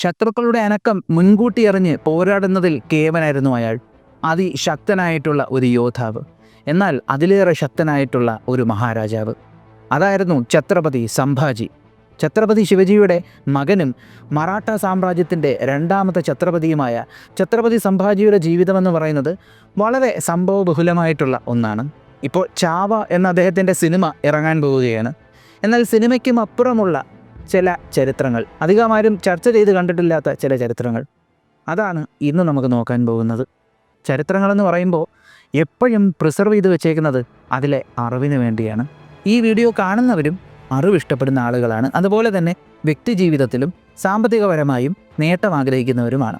ശത്രുക്കളുടെ അനക്കം മുൻകൂട്ടി അറിഞ്ഞ് പോരാടുന്നതിൽ കേവനായിരുന്നു അയാൾ. അതിശക്തനായിട്ടുള്ള ഒരു യോദ്ധാവ്, എന്നാൽ അതിലേറെ ശക്തനായിട്ടുള്ള ഒരു മഹാരാജാവ്. അതായിരുന്നു ഛത്രപതി സംഭാജി. ഛത്രപതി ശിവജിയുടെ മകനും മറാഠ സാമ്രാജ്യത്തിൻ്റെ രണ്ടാമത്തെ ഛത്രപതിയുമായ ഛത്രപതി സംഭാജിയുടെ ജീവിതമെന്ന് പറയുന്നത് വളരെ സംഭവബഹുലമായിട്ടുള്ള ഒന്നാണ്. ഇപ്പോൾ ചാവ എന്ന അദ്ദേഹത്തിൻ്റെ സിനിമ ഇറങ്ങാൻ പോവുകയാണ്. എന്നാൽ സിനിമയ്ക്കും അപ്പുറമുള്ള ചില ചരിത്രങ്ങൾ, അധികമാരും ചർച്ച ചെയ്ത് കണ്ടിട്ടില്ലാത്ത ചില ചരിത്രങ്ങൾ, അതാണ് ഇന്ന് നമുക്ക് നോക്കാൻ പോകുന്നത്. ചരിത്രങ്ങളെന്ന് പറയുമ്പോൾ എപ്പോഴും പ്രിസർവ് ചെയ്ത് വെച്ചേക്കുന്നത് അതിലെ അറിവിന് വേണ്ടിയാണ്. ഈ വീഡിയോ കാണുന്നവരും അറിവ് ഇഷ്ടപ്പെടുന്ന ആളുകളാണ്. അതുപോലെ തന്നെ വ്യക്തിജീവിതത്തിലും സാമ്പത്തികപരമായും നേട്ടം ആഗ്രഹിക്കുന്നവരുമാണ്.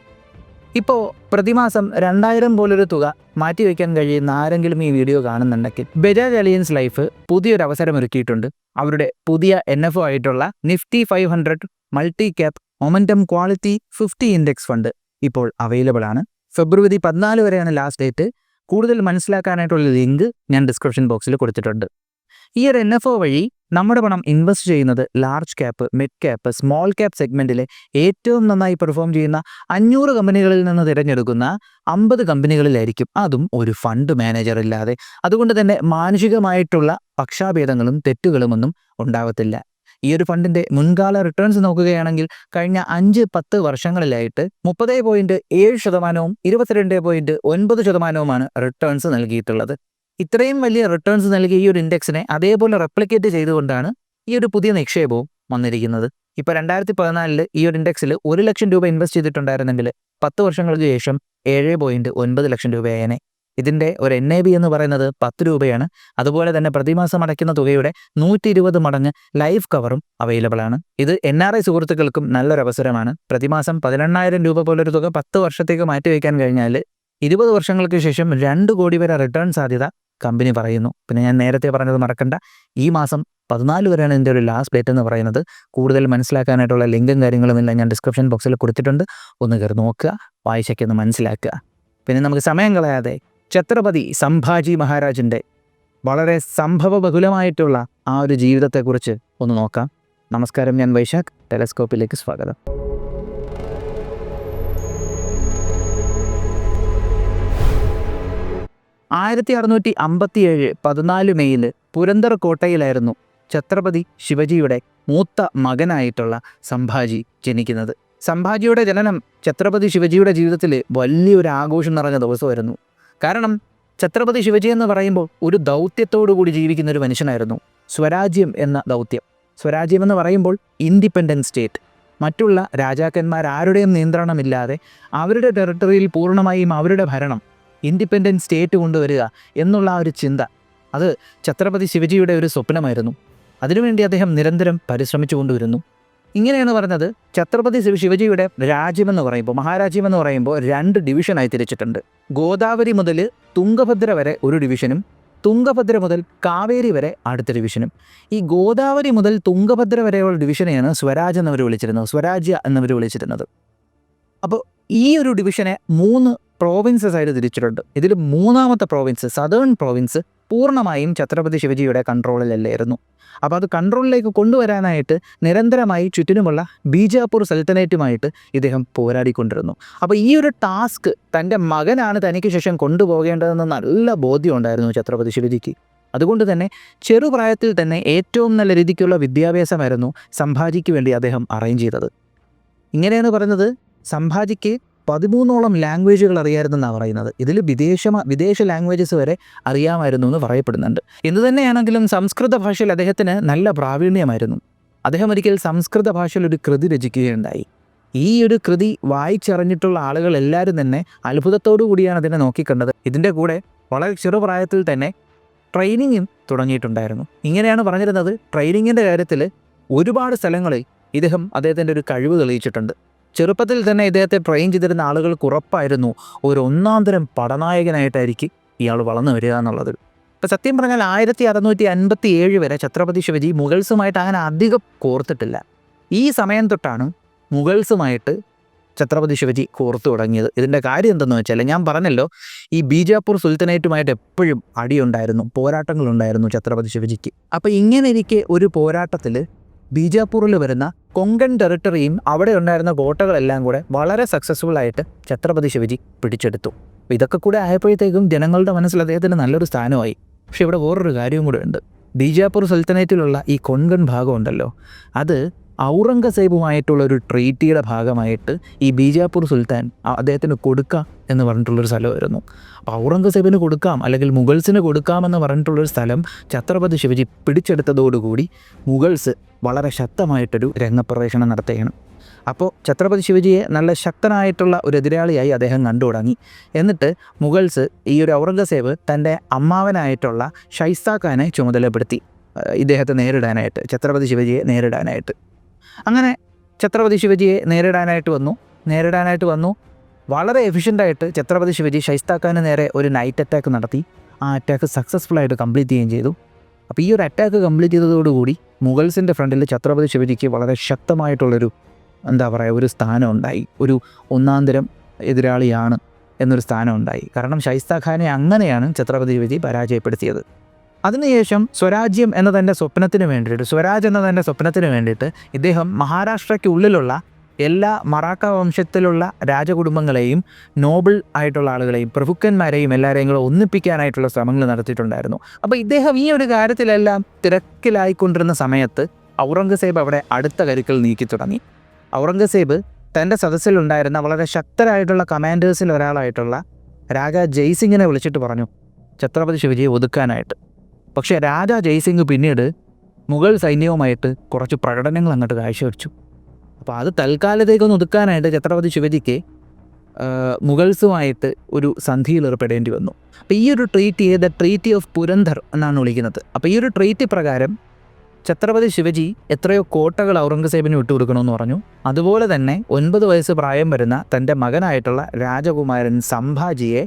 ഇപ്പോൾ പ്രതിമാസം 2000 പോലൊരു തുക മാറ്റിവെക്കാൻ കഴിയുന്ന ആരെങ്കിലും ഈ വീഡിയോ കാണുന്നുണ്ടെങ്കിൽ ബജാജ് അലയൻസ് ലൈഫ് പുതിയൊരു അവസരമൊരുക്കിയിട്ടുണ്ട്. അവരുടെ പുതിയ NFO ആയിട്ടുള്ള Nifty 500 multi cap momentum quality 50 index fund ഇപ്പോൾ അവൈലബിൾ ആണ്. ഫെബ്രുവരി 14 വരെയാണ് ലാസ്റ്റ് ഡേറ്റ്. കൂടുതൽ മനസ്സിലാക്കാനായിട്ടുള്ള ലിങ്ക് ഞാൻ ഡിസ്ക്രിപ്ഷൻ ബോക്സിൽ കൊടുത്തിട്ടുണ്ട്. ഈ ഒരു NFO വഴി നമ്മുടെ പണം ഇൻവെസ്റ്റ് ചെയ്യുന്നത് large cap, mid cap, small cap സെഗ്മെൻറ്റിലെ ഏറ്റവും നന്നായി പെർഫോം ചെയ്യുന്ന 500 കമ്പനികളിൽ നിന്ന് തിരഞ്ഞെടുക്കുന്ന 50 കമ്പനികളിലായിരിക്കും. അതും ഒരു ഫണ്ട് മാനേജർ ഇല്ലാതെ. അതുകൊണ്ട് തന്നെ മാനുഷികമായിട്ടുള്ള പക്ഷാഭേദങ്ങളും തെറ്റുകളുമൊന്നും ഉണ്ടാകത്തില്ല. ഈ ഒരു ഫണ്ടിൻ്റെ മുൻകാല റിട്ടേൺസ് നോക്കുകയാണെങ്കിൽ കഴിഞ്ഞ 5-10 വർഷങ്ങളിലായിട്ട് 30.7%, 22.9% റിട്ടേൺസ് നൽകിയിട്ടുള്ളത്. ഇത്രയും വലിയ റിട്ടേൺസ് നൽകിയ ഈ ഒരു ഇൻഡെക്സിനെ അതേപോലെ റെപ്ലിക്കേറ്റ് ചെയ്തുകൊണ്ടാണ് ഈ ഒരു പുതിയ നിക്ഷേപവും വന്നിരിക്കുന്നത്. ഇപ്പോൾ 2014 ഈ ഒരു ഇൻഡെക്സിൽ 1 ലക്ഷം രൂപ ഇൻവെസ്റ്റ് ചെയ്തിട്ടുണ്ടായിരുന്നെങ്കിൽ 10 വർഷങ്ങൾക്ക് ശേഷം 7.9 ലക്ഷം രൂപയേനെ. ഇതിൻ്റെ ഒരു NAV എന്ന് പറയുന്നത് 10 രൂപയാണ്. അതുപോലെ തന്നെ പ്രതിമാസം അടയ്ക്കുന്ന തുകയുടെ 120 മടങ്ങ് ലൈഫ് കവറും അവൈലബിൾ ആണ്. ഇത് NRI സുഹൃത്തുക്കൾക്കും നല്ലൊരു അവസരമാണ്. പ്രതിമാസം 18,000 രൂപ പോലൊരു തുക 10 വർഷത്തേക്ക് മാറ്റിവെക്കാൻ കഴിഞ്ഞാൽ 20 വർഷങ്ങൾക്ക് ശേഷം 2 കോടി വരെ റിട്ടേൺ സാധ്യത കമ്പനി പറയുന്നു. പിന്നെ ഞാൻ നേരത്തെ പറഞ്ഞത് മറക്കണ്ട, ഈ മാസം 14 വരെയാണ് ഇതിൻ്റെ ഒരു ലാസ്റ്റ് ഡേറ്റ് എന്ന് പറയുന്നത്. കൂടുതൽ മനസ്സിലാക്കാനായിട്ടുള്ള ലിങ്കും കാര്യങ്ങളുമെല്ലാം ഞാൻ ഡിസ്ക്രിപ്ഷൻ ബോക്സിൽ കൊടുത്തിട്ടുണ്ട്. ഒന്ന് കയറി നോക്കുക, വായിച്ചൊക്കെ മനസ്സിലാക്കുക. പിന്നെ നമുക്ക് സമയം കളയാതെ ഛത്രപതി സംഭാജി മഹാരാജിൻ്റെ വളരെ സംഭവബഹുലമായിട്ടുള്ള ആ ഒരു ജീവിതത്തെക്കുറിച്ച് ഒന്ന് നോക്കാം. നമസ്കാരം, ഞാൻ വൈശാഖ്. ടെലസ്കോപ്പിലേക്ക് സ്വാഗതം. 1657 14 മെയ്യിൽ പുരന്ദർ കോട്ടയിലായിരുന്നു ഛത്രപതി ശിവജിയുടെ മൂത്ത മകനായിട്ടുള്ള സംഭാജി ജനിക്കുന്നത്. സംഭാജിയുടെ ജനനം ഛത്രപതി ശിവജിയുടെ ജീവിതത്തിൽ വലിയൊരു ആഘോഷം നിറഞ്ഞ ദിവസമായിരുന്നു. കാരണം ഛത്രപതി ശിവജി എന്ന് പറയുമ്പോൾ ഒരു ദൗത്യത്തോടു കൂടി ജീവിക്കുന്ന ഒരു മനുഷ്യനായിരുന്നു. സ്വരാജ്യം എന്ന ദൗത്യം. സ്വരാജ്യം എന്ന് പറയുമ്പോൾ ഇൻഡിപെൻഡൻറ്റ് സ്റ്റേറ്റ്, മറ്റുള്ള രാജാക്കന്മാരാരുടെയും നിയന്ത്രണമില്ലാതെ അവരുടെ ടെറിട്ടറിയിൽ പൂർണ്ണമായും അവരുടെ ഭരണം, ഇൻഡിപെൻഡൻറ്റ് സ്റ്റേറ്റ് കൊണ്ടുവരിക എന്നുള്ള ആ ഒരു ചിന്ത, അത് ഛത്രപതി ശിവജിയുടെ ഒരു സ്വപ്നമായിരുന്നു. അതിനുവേണ്ടി അദ്ദേഹം നിരന്തരം പരിശ്രമിച്ചു കൊണ്ടുവരുന്നു. ഇങ്ങനെയാണ് പറഞ്ഞത്, ഛത്രപതി ശിവജിയുടെ രാജ്യമെന്ന് പറയുമ്പോൾ, മഹാരാജ്യമെന്ന് പറയുമ്പോൾ 2 ഡിവിഷനായി തിരിച്ചിട്ടുണ്ട്. ഗോദാവരി മുതൽ തുംഗഭദ്ര വരെ ഒരു ഡിവിഷനും തുംഗഭദ്ര മുതൽ കാവേരി വരെ അടുത്ത ഡിവിഷനും. ഈ ഗോദാവരി മുതൽ തുംഗഭദ്ര വരെയുള്ള ഡിവിഷനെയാണ് സ്വരാജ് എന്നവർ വിളിച്ചിരുന്നത്, സ്വരാജ്യ എന്നവർ വിളിച്ചിരുന്നത്. അപ്പോൾ ഈ ഒരു ഡിവിഷനെ 3 പ്രോവിൻസസ് ആയിട്ട് തിരിച്ചിട്ടുണ്ട്. ഇതിൽ 3ാമത്തെ പ്രോവിൻസ്, സദേൺ പ്രോവിൻസ്, പൂർണ്ണമായും ഛത്രപതി ശിവജിയുടെ കൺട്രോളിലല്ലായിരുന്നു. അപ്പോൾ അത് കൺട്രോളിലേക്ക് കൊണ്ടുവരാനായിട്ട് നിരന്തരമായി ചുറ്റിനുമുള്ള ബീജാപൂർ സൽത്തനേറ്റുമായിട്ട് ഇദ്ദേഹം പോരാടിക്കൊണ്ടിരുന്നു. അപ്പോൾ ഈ ഒരു ടാസ്ക് തൻ്റെ മകനാണ് തനിക്ക് ശേഷം കൊണ്ടുപോകേണ്ടതെന്ന് നല്ല ബോധ്യമുണ്ടായിരുന്നു ഛത്രപതി ശിവജിക്ക്. അതുകൊണ്ട് തന്നെ ചെറുപ്രായത്തിൽ തന്നെ ഏറ്റവും നല്ല രീതിക്കുള്ള വിദ്യാഭ്യാസമായിരുന്നു സംഭാജിക്ക് വേണ്ടി അദ്ദേഹം അറേഞ്ച് ചെയ്തത്. ഇങ്ങനെയാണ് പറയുന്നത്, സംഭാജിക്ക് 13ഓളം ലാംഗ്വേജുകൾ അറിയാമായിരുന്നെന്നാണ് പറയുന്നത്. ഇതിൽ വിദേശ ലാംഗ്വേജസ് വരെ അറിയാമായിരുന്നു എന്ന് പറയപ്പെടുന്നുണ്ട്. എന്തുതന്നെയാണെങ്കിലും സംസ്കൃത ഭാഷയിൽ അദ്ദേഹത്തിന് നല്ല പ്രാവീണ്യമായിരുന്നു. അദ്ദേഹം ഒരിക്കൽ സംസ്കൃത ഭാഷയിൽ ഒരു കൃതി രചിക്കുകയുണ്ടായി. ഈ ഒരു കൃതി വായിച്ചറിഞ്ഞിട്ടുള്ള ആളുകൾ എല്ലാവരും തന്നെ അത്ഭുതത്തോടു കൂടിയാണ് അതിനെ നോക്കിക്കണ്ടത്. ഇതിൻ്റെ കൂടെ വളരെ ചെറുപ്രായത്തിൽ തന്നെ ട്രെയിനിങ്ങും തുടങ്ങിയിട്ടുണ്ടായിരുന്നു. ഇങ്ങനെയാണ് പറഞ്ഞിരുന്നത്, ട്രെയിനിങ്ങിൻ്റെ കാര്യത്തിൽ ഒരുപാട് സ്ഥലങ്ങളിൽ അദ്ദേഹത്തിൻ്റെ ഒരു കഴിവ് തെളിയിച്ചിട്ടുണ്ട്. ചെറുപ്പത്തിൽ തന്നെ ഇദ്ദേഹത്തെ ട്രെയിൻ ചെയ്തിരുന്ന ആളുകൾക്ക് ഉറപ്പായിരുന്നു ഒരു 1-ാം-തരം പടനായകനായിട്ടായിരിക്കും ഇയാൾ വളർന്നു വരിക എന്നുള്ളത്. ഇപ്പോൾ സത്യം പറഞ്ഞാൽ 1657 വരെ ഛത്രപതി ശിവജി മുഗൾസുമായിട്ട് അങ്ങനെ അധികം കോർത്തിട്ടില്ല. ഈ സമയം തൊട്ടാണ് മുഗൾസുമായിട്ട് ഛത്രപതി ശിവജി കോർത്തു തുടങ്ങിയത്. ഇതിൻ്റെ കാര്യം എന്തെന്ന് വെച്ചാൽ, ഞാൻ പറഞ്ഞല്ലോ, ഈ ബീജാപൂർ സുൽത്തനേറ്റുമായിട്ട് എപ്പോഴും അടിയുണ്ടായിരുന്നു, പോരാട്ടങ്ങളുണ്ടായിരുന്നു ഛത്രപതി ശിവജിക്ക്. അപ്പോൾ ഇങ്ങനെ ഇരിക്കെ ഒരു പോരാട്ടത്തിൽ ബീജാപ്പൂരിൽ വരുന്ന കൊങ്കൺ ടെറിട്ടറിയും അവിടെ ഉണ്ടായിരുന്ന കോട്ടകളെല്ലാം കൂടെ വളരെ സക്സസ്ഫുൾ ആയിട്ട് ഛത്രപതി ശിവജി പിടിച്ചെടുത്തു. അപ്പോൾ ഇതൊക്കെ കൂടെ ആയപ്പോഴത്തേക്കും ജനങ്ങളുടെ മനസ്സിൽ അദ്ദേഹത്തിന് നല്ലൊരു സ്ഥാനമായി. പക്ഷെ ഇവിടെ വേറൊരു കാര്യവും കൂടെ ഉണ്ട്. ബീജാപ്പൂർ സുൽത്താനേറ്റിലുള്ള ഈ കൊങ്കൺ ഭാഗം ഉണ്ടല്ലോ, അത് ഔറംഗസേബുമായിട്ടുള്ള ഒരു ട്രീറ്റിയുടെ ഭാഗമായിട്ട് ഈ ബീജാപ്പൂർ സുൽത്താൻ അദ്ദേഹത്തിന് കൊടുക്കാം എന്ന് പറഞ്ഞിട്ടുള്ളൊരു സ്ഥലമായിരുന്നു. അപ്പോൾ ഔറംഗസേബിന് കൊടുക്കാം അല്ലെങ്കിൽ മുഗൾസിന് കൊടുക്കാമെന്ന് പറഞ്ഞിട്ടുള്ളൊരു സ്ഥലം ഛത്രപതി ശിവജി പിടിച്ചെടുത്തതോടുകൂടി മുഗൾസ് വളരെ ശക്തമായിട്ടൊരു രംഗപ്രവേശനം നടത്തുകയാണ്. അപ്പോൾ ഛത്രപതി ശിവജിയെ നല്ല ശക്തനായിട്ടുള്ള ഒരു എതിരാളിയായി അദ്ദേഹം കണ്ടു തുടങ്ങി. എന്നിട്ട് മുഗൾസ് ഈ ഒരു ഔറംഗസേബ് തൻ്റെ അമ്മാവനായിട്ടുള്ള ഷൈസ്താ ഖാനെ ചുമതലപ്പെടുത്തി ഇദ്ദേഹത്തെ നേരിടാനായിട്ട്, ഛത്രപതി ശിവജിയെ നേരിടാനായിട്ട്. അങ്ങനെ ഛത്രപതി ശിവജിയെ നേരിടാനായിട്ട് വന്നു. വളരെ എഫിഷ്യൻ്റായിട്ട് ഛത്രപതി ശിവജി ഷൈസ്താ ഖാന് നേരെ ഒരു നൈറ്റ് അറ്റാക്ക് നടത്തി. ആ അറ്റാക്ക് സക്സസ്ഫുള്ളായിട്ട് കംപ്ലീറ്റ് ചെയ്യുകയും ചെയ്തു. അപ്പോൾ ഈ ഒരു അറ്റാക്ക് കംപ്ലീറ്റ് ചെയ്തതോടുകൂടി മുഗൾസിൻ്റെ ഫ്രണ്ടിൽ ഛത്രപതി ശിവജിക്ക് വളരെ ശക്തമായിട്ടുള്ളൊരു ഒരു സ്ഥാനം ഉണ്ടായി. ഒരു ഒന്നാന്തരം എതിരാളിയാണ് എന്നൊരു സ്ഥാനം ഉണ്ടായി. കാരണം ഷൈസ്താ ഖാനെ അങ്ങനെയാണ് ഛത്രപതി ശിവജി പരാജയപ്പെടുത്തിയത്. അതിനുശേഷം സ്വരാജ് എന്ന തൻ്റെ സ്വപ്നത്തിന് വേണ്ടിയിട്ട് ഇദ്ദേഹം മഹാരാഷ്ട്രയ്ക്കുള്ളിലുള്ള എല്ലാ മറാഠ വംശത്തിലുള്ള രാജകുടുംബങ്ങളെയും നോബിൾ ആയിട്ടുള്ള ആളുകളെയും പ്രഭുക്കന്മാരെയും എല്ലാവരെയും കൂടെ ഒന്നിപ്പിക്കാനായിട്ടുള്ള ശ്രമങ്ങൾ നടത്തിയിട്ടുണ്ടായിരുന്നു. അപ്പോൾ ഇദ്ദേഹം ഈ ഒരു കാര്യത്തിലെല്ലാം തിരക്കിലായിക്കൊണ്ടിരുന്ന സമയത്ത് ഔറംഗസേബ് അവിടെ അടുത്ത കരുക്കൾ നീക്കി തുടങ്ങി. ഔറംഗസേബ് തൻ്റെ സദസ്സിലുണ്ടായിരുന്ന വളരെ ശക്തരായിട്ടുള്ള കമാൻഡേഴ്സിൽ ഒരാളായിട്ടുള്ള രാജാ ജയ്സിങ്ങിനെ വിളിച്ചിട്ട് പറഞ്ഞു ഛത്രപതി ശിവജിയെ ഒതുക്കാനായിട്ട്. പക്ഷേ രാജാ ജയ്സിംഗ് പിന്നീട് മുഗൾ സൈന്യവുമായിട്ട് കുറച്ച് പ്രകടനങ്ങൾ അങ്ങോട്ട് കാഴ്ചവെച്ചു. അപ്പോൾ അത് തൽക്കാലത്തേക്കൊന്ന് ഒതുക്കാനായിട്ട് ഛത്രപതി ശിവജിക്ക് മുഗൾസുമായിട്ട് ഒരു സന്ധിയിൽ ഏർപ്പെടേണ്ടി വന്നു. അപ്പോൾ ഈ ഒരു ട്രീറ്റിയെ ദ ട്രീറ്റി ഓഫ് പുരന്ദർ എന്നാണ് വിളിക്കുന്നത്. അപ്പോൾ ഈ ഒരു ട്രീറ്റി പ്രകാരം ഛത്രപതി ശിവജി എത്രയോ കോട്ടകൾ ഔറംഗസേബിന് വിട്ടുകൊടുക്കണമെന്ന് പറഞ്ഞു. അതുപോലെ തന്നെ 9 വയസ്സ് പ്രായം വരുന്ന തൻ്റെ മകനായിട്ടുള്ള രാജകുമാരൻ സംഭാജിയെ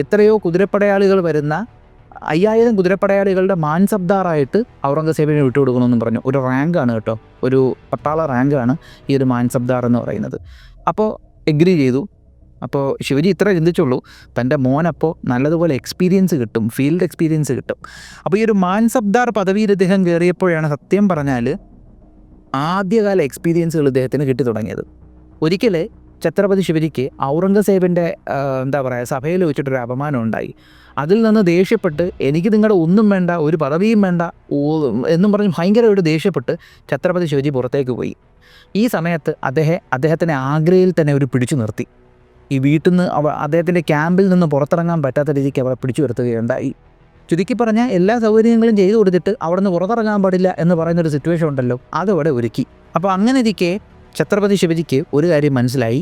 എത്രയോ കുതിരപ്പടയാളികൾ വരുന്ന 5000 കുതിരപ്പടയാളികളുടെ മാൻസബ്ദാറായിട്ട് ഔറംഗസേബിനെ വിട്ടുകൊടുക്കണമെന്നും പറഞ്ഞു. ഒരു റാങ്കാണ് കേട്ടോ, ഒരു പട്ടാള റാങ്കാണ് ഈ ഒരു മാൻസബ്ദാർ എന്ന് പറയുന്നത്. അപ്പോൾ എഗ്രി ചെയ്തു. അപ്പോൾ ശിവജി ഇത്ര ചിന്തിച്ചുള്ളൂ, തൻ്റെ മോനപ്പോൾ നല്ലതുപോലെ ഫീൽഡ് എക്സ്പീരിയൻസ് കിട്ടും. അപ്പോൾ ഈ ഒരു മാൻസബ്ദാർ പദവിയിൽ ഇദ്ദേഹം കയറിയപ്പോഴാണ് സത്യം പറഞ്ഞാൽ ആദ്യകാല എക്സ്പീരിയൻസുകൾ ഇദ്ദേഹത്തിന് കിട്ടി തുടങ്ങിയത്. ഒരിക്കൽ ഛത്രപതി ശിവജിക്ക് ഔറംഗസേബിൻ്റെ സഭയിൽ വെച്ചിട്ടൊരു അപമാനം ഉണ്ടായി. അതിൽ നിന്ന് ദേഷ്യപ്പെട്ട് എനിക്ക് നിങ്ങളുടെ ഒന്നും വേണ്ട, ഒരു പദവിയും വേണ്ട എന്നും പറഞ്ഞ് ഭയങ്കരമായിട്ട് ദേഷ്യപ്പെട്ട് ഛത്രപതി ശിവജി പുറത്തേക്ക് പോയി. ഈ സമയത്ത് അദ്ദേഹത്തിനെ ആഗ്രയിൽ തന്നെ ഒരു പിടിച്ചു നിർത്തി. ഈ വീട്ടിൽ നിന്ന് അദ്ദേഹത്തിൻ്റെ ക്യാമ്പിൽ നിന്ന് പുറത്തിറങ്ങാൻ പറ്റാത്ത രീതിക്ക് അവരെ പിടിച്ചു വരുത്തുകയുണ്ടായി. ചുരുക്കി പറഞ്ഞാൽ എല്ലാ സൗകര്യങ്ങളും ചെയ്തു കൊടുത്തിട്ട് അവിടെ നിന്ന് പുറത്തിറങ്ങാൻ പാടില്ല എന്ന് പറയുന്നൊരു സിറ്റുവേഷൻ ഉണ്ടല്ലോ, അതവിടെ ഒരുക്കി. അപ്പോൾ അങ്ങനെ ഇരിക്കെ ഛത്രപതി ശിവജിക്ക് ഒരു കാര്യം മനസ്സിലായി,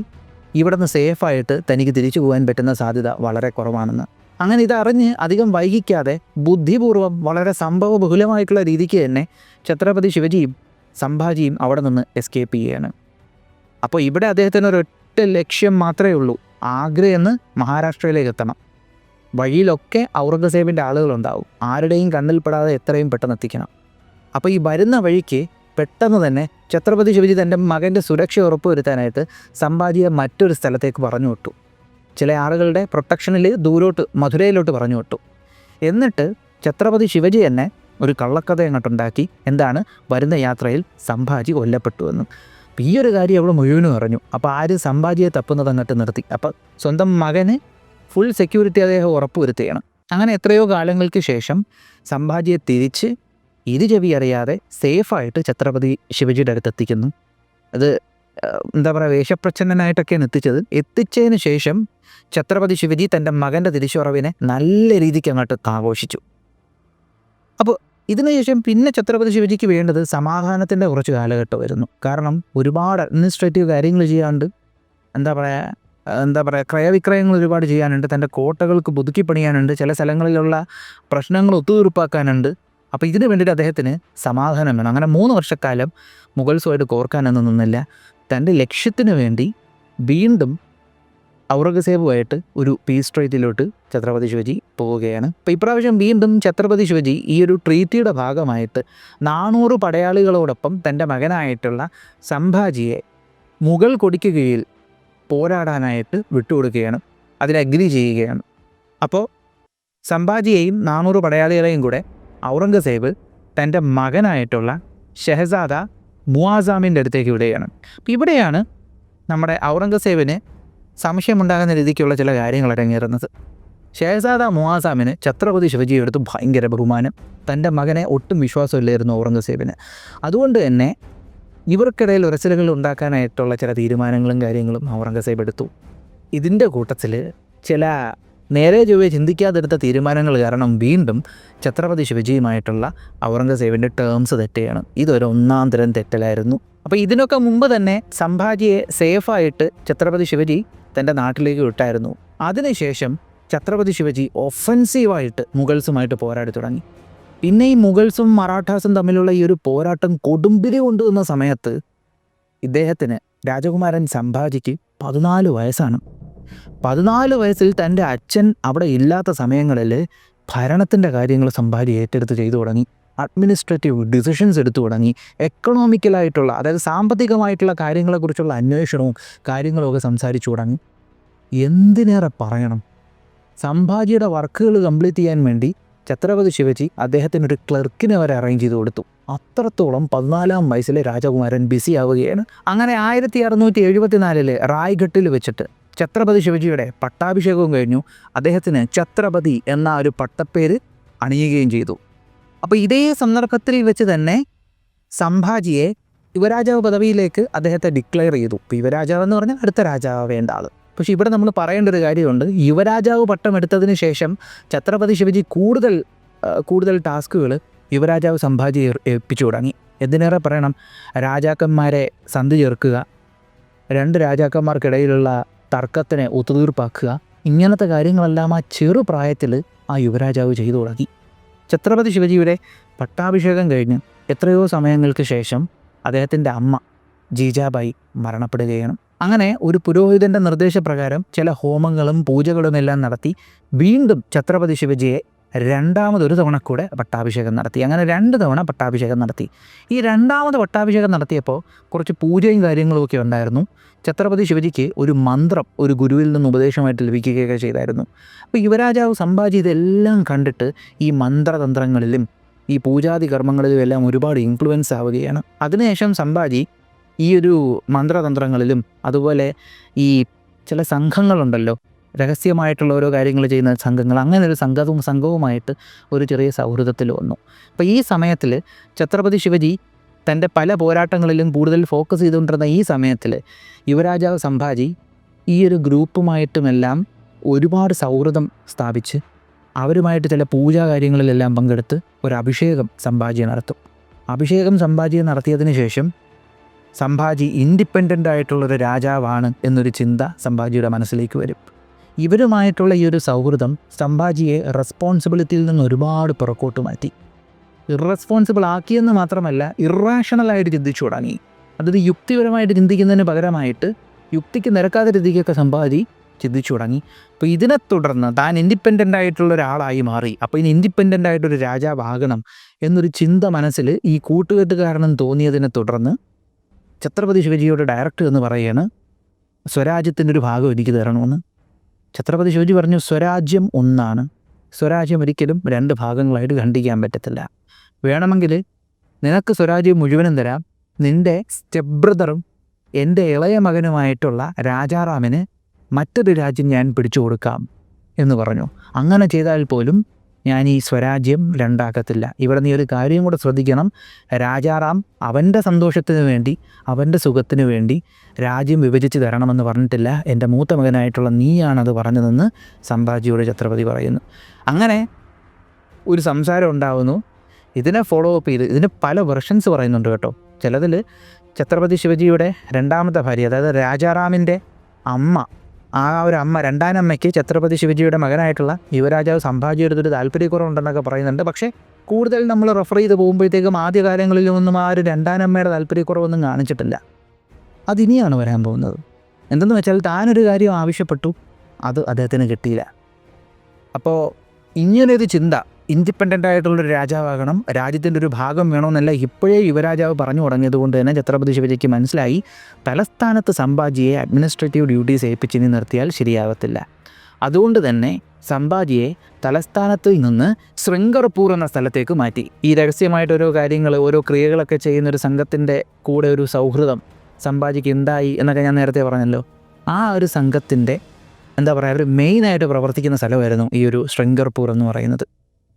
ഇവിടെ നിന്ന് സേഫായിട്ട് തനിക്ക് തിരിച്ചു പോകാൻ പറ്റുന്ന സാധ്യത വളരെ കുറവാണെന്ന്. അങ്ങനെ ഇതറിഞ്ഞ് അധികം വൈകിക്കാതെ ബുദ്ധിപൂർവ്വം വളരെ സംഭവബഹുലമായിട്ടുള്ള രീതിക്ക് തന്നെ ഛത്രപതി ശിവജിയും സംഭാജിയും അവിടെ നിന്ന് എസ്കേപ്പ് ചെയ്യുകയാണ്. അപ്പോൾ ഇവിടെ അദ്ദേഹത്തിന് ഒരൊറ്റ ലക്ഷ്യം മാത്രമേ ഉള്ളൂ, ആഗ്രയിൽ നിന്ന് മഹാരാഷ്ട്രയിലേക്ക് എത്തണം. വഴിയിലൊക്കെ ഔറംഗസേബിൻ്റെ ആളുകളുണ്ടാവും, ആരുടെയും കണ്ണിൽപ്പെടാതെ എത്രയും പെട്ടെന്ന് എത്തിക്കണം. അപ്പോൾ ഈ വരുന്ന വഴിക്ക് പെട്ടെന്ന് തന്നെ ഛത്രപതി ശിവജി തൻ്റെ മകൻ്റെ സുരക്ഷ ഉറപ്പുവരുത്താനായിട്ട് സംഭാജിയെ മറ്റൊരു സ്ഥലത്തേക്ക് പറഞ്ഞു വിട്ടു. ചില ആളുകളുടെ പ്രൊട്ടക്ഷനിൽ മധുരയിലോട്ട് പറഞ്ഞു വിട്ടു. എന്നിട്ട് ഛത്രപതി ശിവജി തന്നെ ഒരു കള്ളക്കഥ അങ്ങോട്ടുണ്ടാക്കി, വരുന്ന യാത്രയിൽ സംഭാജി കൊല്ലപ്പെട്ടു എന്നും. അപ്പോൾ ഈ ഒരു കാര്യം അവിടെ മുഴുവനും അറിഞ്ഞു. അപ്പോൾ ആര് സംഭാജിയെ തപ്പുന്നത് അങ്ങോട്ട് നിർത്തി. അപ്പോൾ സ്വന്തം മകന് ഫുൾ സെക്യൂരിറ്റി അദ്ദേഹം ഉറപ്പുവരുത്തുകയാണ്. അങ്ങനെ എത്രയോ കാലങ്ങൾക്ക് ശേഷം സംഭാജിയെ തിരിച്ച് ഇരുചെവി അറിയാതെ സേഫായിട്ട് ഛത്രപതി ശിവജിയുടെ അടുത്ത് എത്തിക്കുന്നു. അത് വേഷപ്രച്ഛന്നനായിട്ടൊക്കെയാണ് എത്തിച്ചതിന് ശേഷം ഛത്രപതി ശിവജി തൻ്റെ മകൻ്റെ തിരിച്ചുവരവിനെ നല്ല രീതിക്ക് അങ്ങോട്ട് ആഘോഷിച്ചു. അപ്പോൾ ഇതിനുശേഷം പിന്നെ ഛത്രപതി ശിവജിക്ക് വേണ്ടത് സമാധാനത്തിൻ്റെ കുറച്ച് കാലഘട്ടമായിരുന്നു. കാരണം ഒരുപാട് അഡ്മിനിസ്ട്രേറ്റീവ് കാര്യങ്ങൾ ചെയ്യാണ്ട്, ക്രയവിക്രയങ്ങൾ ഒരുപാട് ചെയ്യാനുണ്ട്, തൻ്റെ കോട്ടകൾക്ക് പുതുക്കി പണിയാനുണ്ട്, ചില സ്ഥലങ്ങളിലുള്ള പ്രശ്നങ്ങൾ ഒത്തുതീർപ്പാക്കാനുണ്ട്. അപ്പോൾ ഇതിന് വേണ്ടിയിട്ട് അദ്ദേഹത്തിന് സമാധാനം വേണം. അങ്ങനെ 3 വർഷക്കാലം മുഗൾസുമായിട്ട് കോർക്കാനൊന്നും നിന്നില്ല. തൻ്റെ ലക്ഷ്യത്തിന് വേണ്ടി വീണ്ടും ഔറംഗസേബുമായിട്ട് ഒരു പീസ് ട്രീറ്റിലോട്ട് ഛത്രപതി ശിവജി പോവുകയാണ്. അപ്പോൾ ഇപ്രാവശ്യം വീണ്ടും ഛത്രപതി ശിവജി ഈ ഒരു ട്രീറ്റിയുടെ ഭാഗമായിട്ട് 400 പടയാളികളോടൊപ്പം തൻ്റെ മകനായിട്ടുള്ള സംഭാജിയെ മുഗൾ കൊടിക്ക് കീഴിൽ പോരാടാനായിട്ട് വിട്ടുകൊടുക്കുകയാണ്, അതിൽ അഗ്രി ചെയ്യുകയാണ്. അപ്പോൾ സംഭാജിയെയും 400 പടയാളികളെയും കൂടെ ഔറംഗസേബ് തൻ്റെ മകനായിട്ടുള്ള ഷെഹസാദ മുആസാമിൻ്റെ അടുത്തേക്ക് വിടുകയാണ്. അപ്പോൾ ഇവിടെയാണ് നമ്മുടെ ഔറംഗസേബിന് സംശയമുണ്ടാകുന്ന രീതിക്കുള്ള ചില കാര്യങ്ങൾ അരങ്ങേറുന്നത്. ഷെഹസാദ മുആസാമിന് ഛത്രപതി ശിവജിയെ എടുത്ത് ഭയങ്കര ബഹുമാനം. തൻ്റെ മകനെ ഒട്ടും വിശ്വാസമില്ലായിരുന്നു ഔറംഗസേബിന്. അതുകൊണ്ട് തന്നെ ഇവർക്കിടയിൽ ഉരസലുകൾ ഉണ്ടാക്കാനായിട്ടുള്ള ചില തീരുമാനങ്ങളും കാര്യങ്ങളും ഔറംഗസേബ് എടുത്തു. ഇതിൻ്റെ കൂട്ടത്തിൽ ചില നേരെ ചൊവ്വേ ചിന്തിക്കാതെടുത്ത തീരുമാനങ്ങൾ കാരണം വീണ്ടും ഛത്രപതി ശിവജിയുമായിട്ടുള്ള ഔറംഗസേബിൻ്റെ ടേംസ് തെറ്റുകയാണ്. ഇതൊരു ഒന്നാം തരം തെറ്റലായിരുന്നു. അപ്പോൾ ഇതിനൊക്കെ മുമ്പ് തന്നെ സംഭാജിയെ സേഫായിട്ട് ഛത്രപതി ശിവജി തൻ്റെ നാട്ടിലേക്ക് വിട്ടായിരുന്നു. അതിനുശേഷം ഛത്രപതി ശിവജി ഒഫൻസീവായിട്ട് മുഗൾസുമായിട്ട് പോരാടി തുടങ്ങി. പിന്നെ ഈ മുഗൾസും മറാഠാസും തമ്മിലുള്ള ഈ ഒരു പോരാട്ടം കൊടുമ്പിരി കൊണ്ടുവന്ന സമയത്ത് ഇദ്ദേഹത്തിന് രാജകുമാരൻ സംഭാജിക്ക് 14 വയസ്സാണ്. 14 വയസ്സിൽ തൻ്റെ അച്ഛൻ അവിടെ ഇല്ലാത്ത സമയങ്ങളിൽ ഭരണത്തിൻ്റെ കാര്യങ്ങൾ സംഭാജി ഏറ്റെടുത്ത് ചെയ്തു തുടങ്ങി. അഡ്മിനിസ്ട്രേറ്റീവ് ഡിസിഷൻസ് എടുത്തു തുടങ്ങി. എക്കണോമിക്കലായിട്ടുള്ള, അതായത് സാമ്പത്തികമായിട്ടുള്ള കാര്യങ്ങളെക്കുറിച്ചുള്ള അന്വേഷണവും കാര്യങ്ങളുമൊക്കെ സംസാരിച്ചു തുടങ്ങി. എന്തിനേറെ പറയണം, സംഭാജിയുടെ വർക്കുകൾ കംപ്ലീറ്റ് ചെയ്യാൻ വേണ്ടി ഛത്രപതി ശിവജി അദ്ദേഹത്തിനൊരു ക്ലർക്കിനെ വരെ അറേഞ്ച് ചെയ്ത് കൊടുത്തു. അത്രത്തോളം 14-ാം വയസ്സിലെ രാജകുമാരൻ ബിസി ആവുകയാണ്. അങ്ങനെ 1674 റായ്ഘട്ടിൽ വെച്ചിട്ട് ഛത്രപതി ശിവജിയുടെ പട്ടാഭിഷേകവും കഴിഞ്ഞു. അദ്ദേഹത്തിന് ഛത്രപതി എന്ന ഒരു പട്ടപ്പേര് അണിയുകയും ചെയ്തു. അപ്പോൾ ഇതേ സന്ദർഭത്തിൽ വെച്ച് തന്നെ സംഭാജിയെ യുവരാജാവ് പദവിയിലേക്ക് അദ്ദേഹത്തെ ഡിക്ലെയർ ചെയ്തു. ഇപ്പോൾ യുവരാജാവ് എന്ന് പറഞ്ഞാൽ അടുത്ത രാജാവ് വേണ്ട ആൾ. പക്ഷേ ഇവിടെ നമ്മൾ പറയേണ്ട ഒരു കാര്യമുണ്ട്. യുവരാജാവ് പട്ടം എടുത്തതിന് ശേഷം ഛത്രപതി ശിവജി കൂടുതൽ ടാസ്കുകൾ യുവരാജാവ് സംഭാജി ഏൽപ്പിച്ചു തുടങ്ങി. എന്തിനേറെ പറയണം, രാജാക്കന്മാരെ സന്ധി ചേർക്കുക, 2 രാജാക്കന്മാർക്കിടയിലുള്ള തർക്കത്തിനെ ഒത്തുതീർപ്പാക്കുക, ഇങ്ങനത്തെ കാര്യങ്ങളെല്ലാം ആ ചെറുപ്രായത്തിൽ ആ യുവരാജാവ് ചെയ്തു തുടങ്ങി. ഛത്രപതി ശിവജിയുടെ പട്ടാഭിഷേകം കഴിഞ്ഞ് എത്രയോ സമയങ്ങൾക്ക് ശേഷം അദ്ദേഹത്തിൻ്റെ അമ്മ ജീജാബായി മരണപ്പെടുകയാണ്. അങ്ങനെ ഒരു പുരോഹിതൻ്റെ നിർദ്ദേശപ്രകാരം ചില ഹോമങ്ങളും പൂജകളും എല്ലാം നടത്തി വീണ്ടും ഛത്രപതി ശിവജിയെ രണ്ടാമതൊരു തവണ കൂടെ പട്ടാഭിഷേകം നടത്തി. അങ്ങനെ 2 തവണ പട്ടാഭിഷേകം നടത്തി. ഈ 2ാമത് പട്ടാഭിഷേകം നടത്തിയപ്പോൾ കുറച്ച് പൂജയും കാര്യങ്ങളുമൊക്കെ ഉണ്ടായിരുന്നു. ഛത്രപതി ശിവജിക്ക് ഒരു മന്ത്രം ഒരു ഗുരുവിൽ നിന്ന് ഉപദേശമായിട്ട് ലഭിക്കുകയൊക്കെ ചെയ്തായിരുന്നു. അപ്പോൾ യുവരാജാവ് സംഭാജി ഇതെല്ലാം കണ്ടിട്ട് ഈ മന്ത്രതന്ത്രങ്ങളിലും ഈ പൂജാതി കർമ്മങ്ങളിലും എല്ലാം ഒരുപാട് ഇൻഫ്ലുവൻസ് ആവുകയാണ്. അതിനുശേഷം സംഭാജി ഈ ഒരു മന്ത്രതന്ത്രങ്ങളിലും അതുപോലെ ഈ ചില സംഘങ്ങളുണ്ടല്ലോ, രഹസ്യമായിട്ടുള്ള ഓരോ കാര്യങ്ങൾ ചെയ്യുന്ന സംഘങ്ങൾ, അങ്ങനെ ഒരു സംഘവുമായിട്ട് ഒരു ചെറിയ സൗഹൃദത്തിൽ വന്നു. അപ്പോൾ ഈ സമയത്തിൽ ഛത്രപതി ശിവജി തൻ്റെ പല പോരാട്ടങ്ങളിലും കൂടുതൽ ഫോക്കസ് ചെയ്തുകൊണ്ടിരുന്ന ഈ സമയത്തിൽ യുവരാജാവ് സംഭാജി ഈ ഒരു ഗ്രൂപ്പുമായിട്ടുമെല്ലാം ഒരുപാട് സൗഹൃദം സ്ഥാപിച്ച് അവരുമായിട്ട് ചില പൂജാ കാര്യങ്ങളിലെല്ലാം പങ്കെടുത്ത് ഒരു അഭിഷേകം സംഭാജി നടത്തും. അഭിഷേകം സംഭാജി നടത്തിയതിന് ശേഷം സംഭാജി ഇൻഡിപെൻഡൻ്റ് ആയിട്ടുള്ളൊരു രാജാവാണ് എന്നൊരു ചിന്ത സംഭാജിയുടെ മനസ്സിലേക്ക് വരും. ഇവരുമായിട്ടുള്ള ഈ ഒരു സൗഹൃദം സംഭാജിയെ റെസ്പോൺസിബിലിറ്റിയിൽ നിന്ന് ഒരുപാട് പുറകോട്ട് മാറ്റി. ഇറസ്പോൺസിബിൾ ആക്കിയെന്ന് മാത്രമല്ല, ഇറാഷണലായിട്ട് ചിന്തിച്ചു തുടങ്ങി. അതായത് യുക്തിപരമായിട്ട് ചിന്തിക്കുന്നതിന് പകരമായിട്ട് യുക്തിക്ക് നിരക്കാത്ത രീതിക്കൊക്കെ സംഭാജി ചിന്തിച്ചു തുടങ്ങി. അപ്പോൾ ഇതിനെ തുടർന്ന് താൻ ഇൻഡിപെൻഡൻ്റ് ആയിട്ടുള്ള ഒരാളായി മാറി. അപ്പോൾ ഇനി ഇൻഡിപെൻഡൻ്റ് ആയിട്ടൊരു രാജാവാകണം എന്നൊരു ചിന്ത മനസ്സിൽ ഈ കൂട്ടുകെട്ടുകാരനും തോന്നിയതിനെ തുടർന്ന് ഛത്രപതി ശിവജിയോട് ഡയറക്റ്റ് എന്ന് പറയുകയാണ്, സ്വരാജ്യത്തിൻ്റെ ഒരു ഭാഗം എനിക്ക് തരണമെന്ന്. ഛത്രപതി ശിവജി പറഞ്ഞു, സ്വരാജ്യം ഒന്നാണ്, സ്വരാജ്യം ഒരിക്കലും 2 ഭാഗങ്ങളായിട്ട് ഖണ്ഡിക്കാൻ പറ്റത്തില്ല. വേണമെങ്കിൽ നിനക്ക് സ്വരാജ്യം മുഴുവനും തരാം, നിൻ്റെ സ്റ്റെപ്പ് ബ്രദറും എൻ്റെ ഇളയ മകനുമായിട്ടുള്ള രാജാറാമിന് മറ്റൊരു രാജ്യം ഞാൻ പിടിച്ചു കൊടുക്കാം എന്ന് പറഞ്ഞു. അങ്ങനെ ചെയ്താൽ പോലും ഞാൻ ഈ സ്വരാജ്യം 2ആക്കത്തില്ല. ഇവിടെ നീ ഒരു കാര്യം കൂടെ ശ്രദ്ധിക്കണം, രാജാറാം അവൻ്റെ സന്തോഷത്തിന് വേണ്ടി, അവൻ്റെ സുഖത്തിന് വേണ്ടി രാജ്യം വിഭജിച്ച് തരണമെന്ന് പറഞ്ഞിട്ടില്ല, എൻ്റെ മൂത്ത മകനായിട്ടുള്ള നീയാണത് പറഞ്ഞതെന്ന് സംഭാജിയോട് ഛത്രപതി പറയുന്നു. അങ്ങനെ ഒരു സംസാരം ഉണ്ടാകുന്നു. ഇതിനെ ഫോളോ അപ്പ് ചെയ്ത് ഇതിന് പല വെർഷൻസ് പറയുന്നുണ്ട് കേട്ടോ. ചിലതിൽ ഛത്രപതി ശിവജിയുടെ 2ാമത്തെ ഭാര്യ, അതായത് രാജാറാമിൻ്റെ അമ്മ, ആ ഒരു അമ്മ, 2ാം അമ്മയ്ക്ക് ഛത്രപതി ശിവജിയുടെ മകനായിട്ടുള്ള യുവരാജാവ് സംഭാജിയുടെ ഒരു താല്പര്യക്കുറവുണ്ടെന്നൊക്കെ പറയുന്നുണ്ട്. പക്ഷേ കൂടുതൽ നമ്മൾ റെഫർ ചെയ്ത് പോകുമ്പോഴത്തേക്കും ആദ്യകാലങ്ങളിലൊന്നും ആ ഒരു 2ാം അമ്മയുടെ താല്പര്യക്കുറവൊന്നും കാണിച്ചിട്ടില്ല. അതിനിയാണ് വരാൻ പോകുന്നത്. എന്തെന്ന് വെച്ചാൽ താനൊരു കാര്യം ആവശ്യപ്പെട്ടു, അത് അദ്ദേഹത്തിന് കിട്ടിയില്ല. അപ്പോൾ ഇങ്ങനൊരു ചിന്ത, ഇൻഡിപെൻഡൻ്റ് ആയിട്ടുള്ളൊരു രാജാവാകണം, രാജ്യത്തിൻ്റെ ഒരു ഭാഗം വേണമെന്നല്ല ഇപ്പോഴേ യുവരാജാവ് പറഞ്ഞു തുടങ്ങിയത് കൊണ്ട് തന്നെ ഛത്രപതി ശിവജിക്ക് മനസ്സിലായി തലസ്ഥാനത്ത് സംഭാജിയെ അഡ്മിനിസ്ട്രേറ്റീവ് ഡ്യൂട്ടീസ് ഏൽപ്പിച്ചിനി നിർത്തിയാൽ ശരിയാകത്തില്ല. അതുകൊണ്ട് തന്നെ സംഭാജിയെ തലസ്ഥാനത്തിൽ നിന്ന് ശൃംഗർപൂർ എന്ന സ്ഥലത്തേക്ക് മാറ്റി. ഈ രഹസ്യമായിട്ട് ഓരോ കാര്യങ്ങൾ, ഓരോ ക്രിയകളൊക്കെ ചെയ്യുന്നൊരു സംഘത്തിൻ്റെ കൂടെ ഒരു സൗഹൃദം സംഭാജിക്ക് ഉണ്ടായി എന്നൊക്കെ ഞാൻ നേരത്തെ പറഞ്ഞല്ലോ. ആ ഒരു സംഘത്തിൻ്റെ എന്താ പറയുക, ഒരു മെയിനായിട്ട് പ്രവർത്തിക്കുന്ന സ്ഥലമായിരുന്നു ഈ ഒരു ശൃംഗർപൂർ എന്ന് പറയുന്നത്.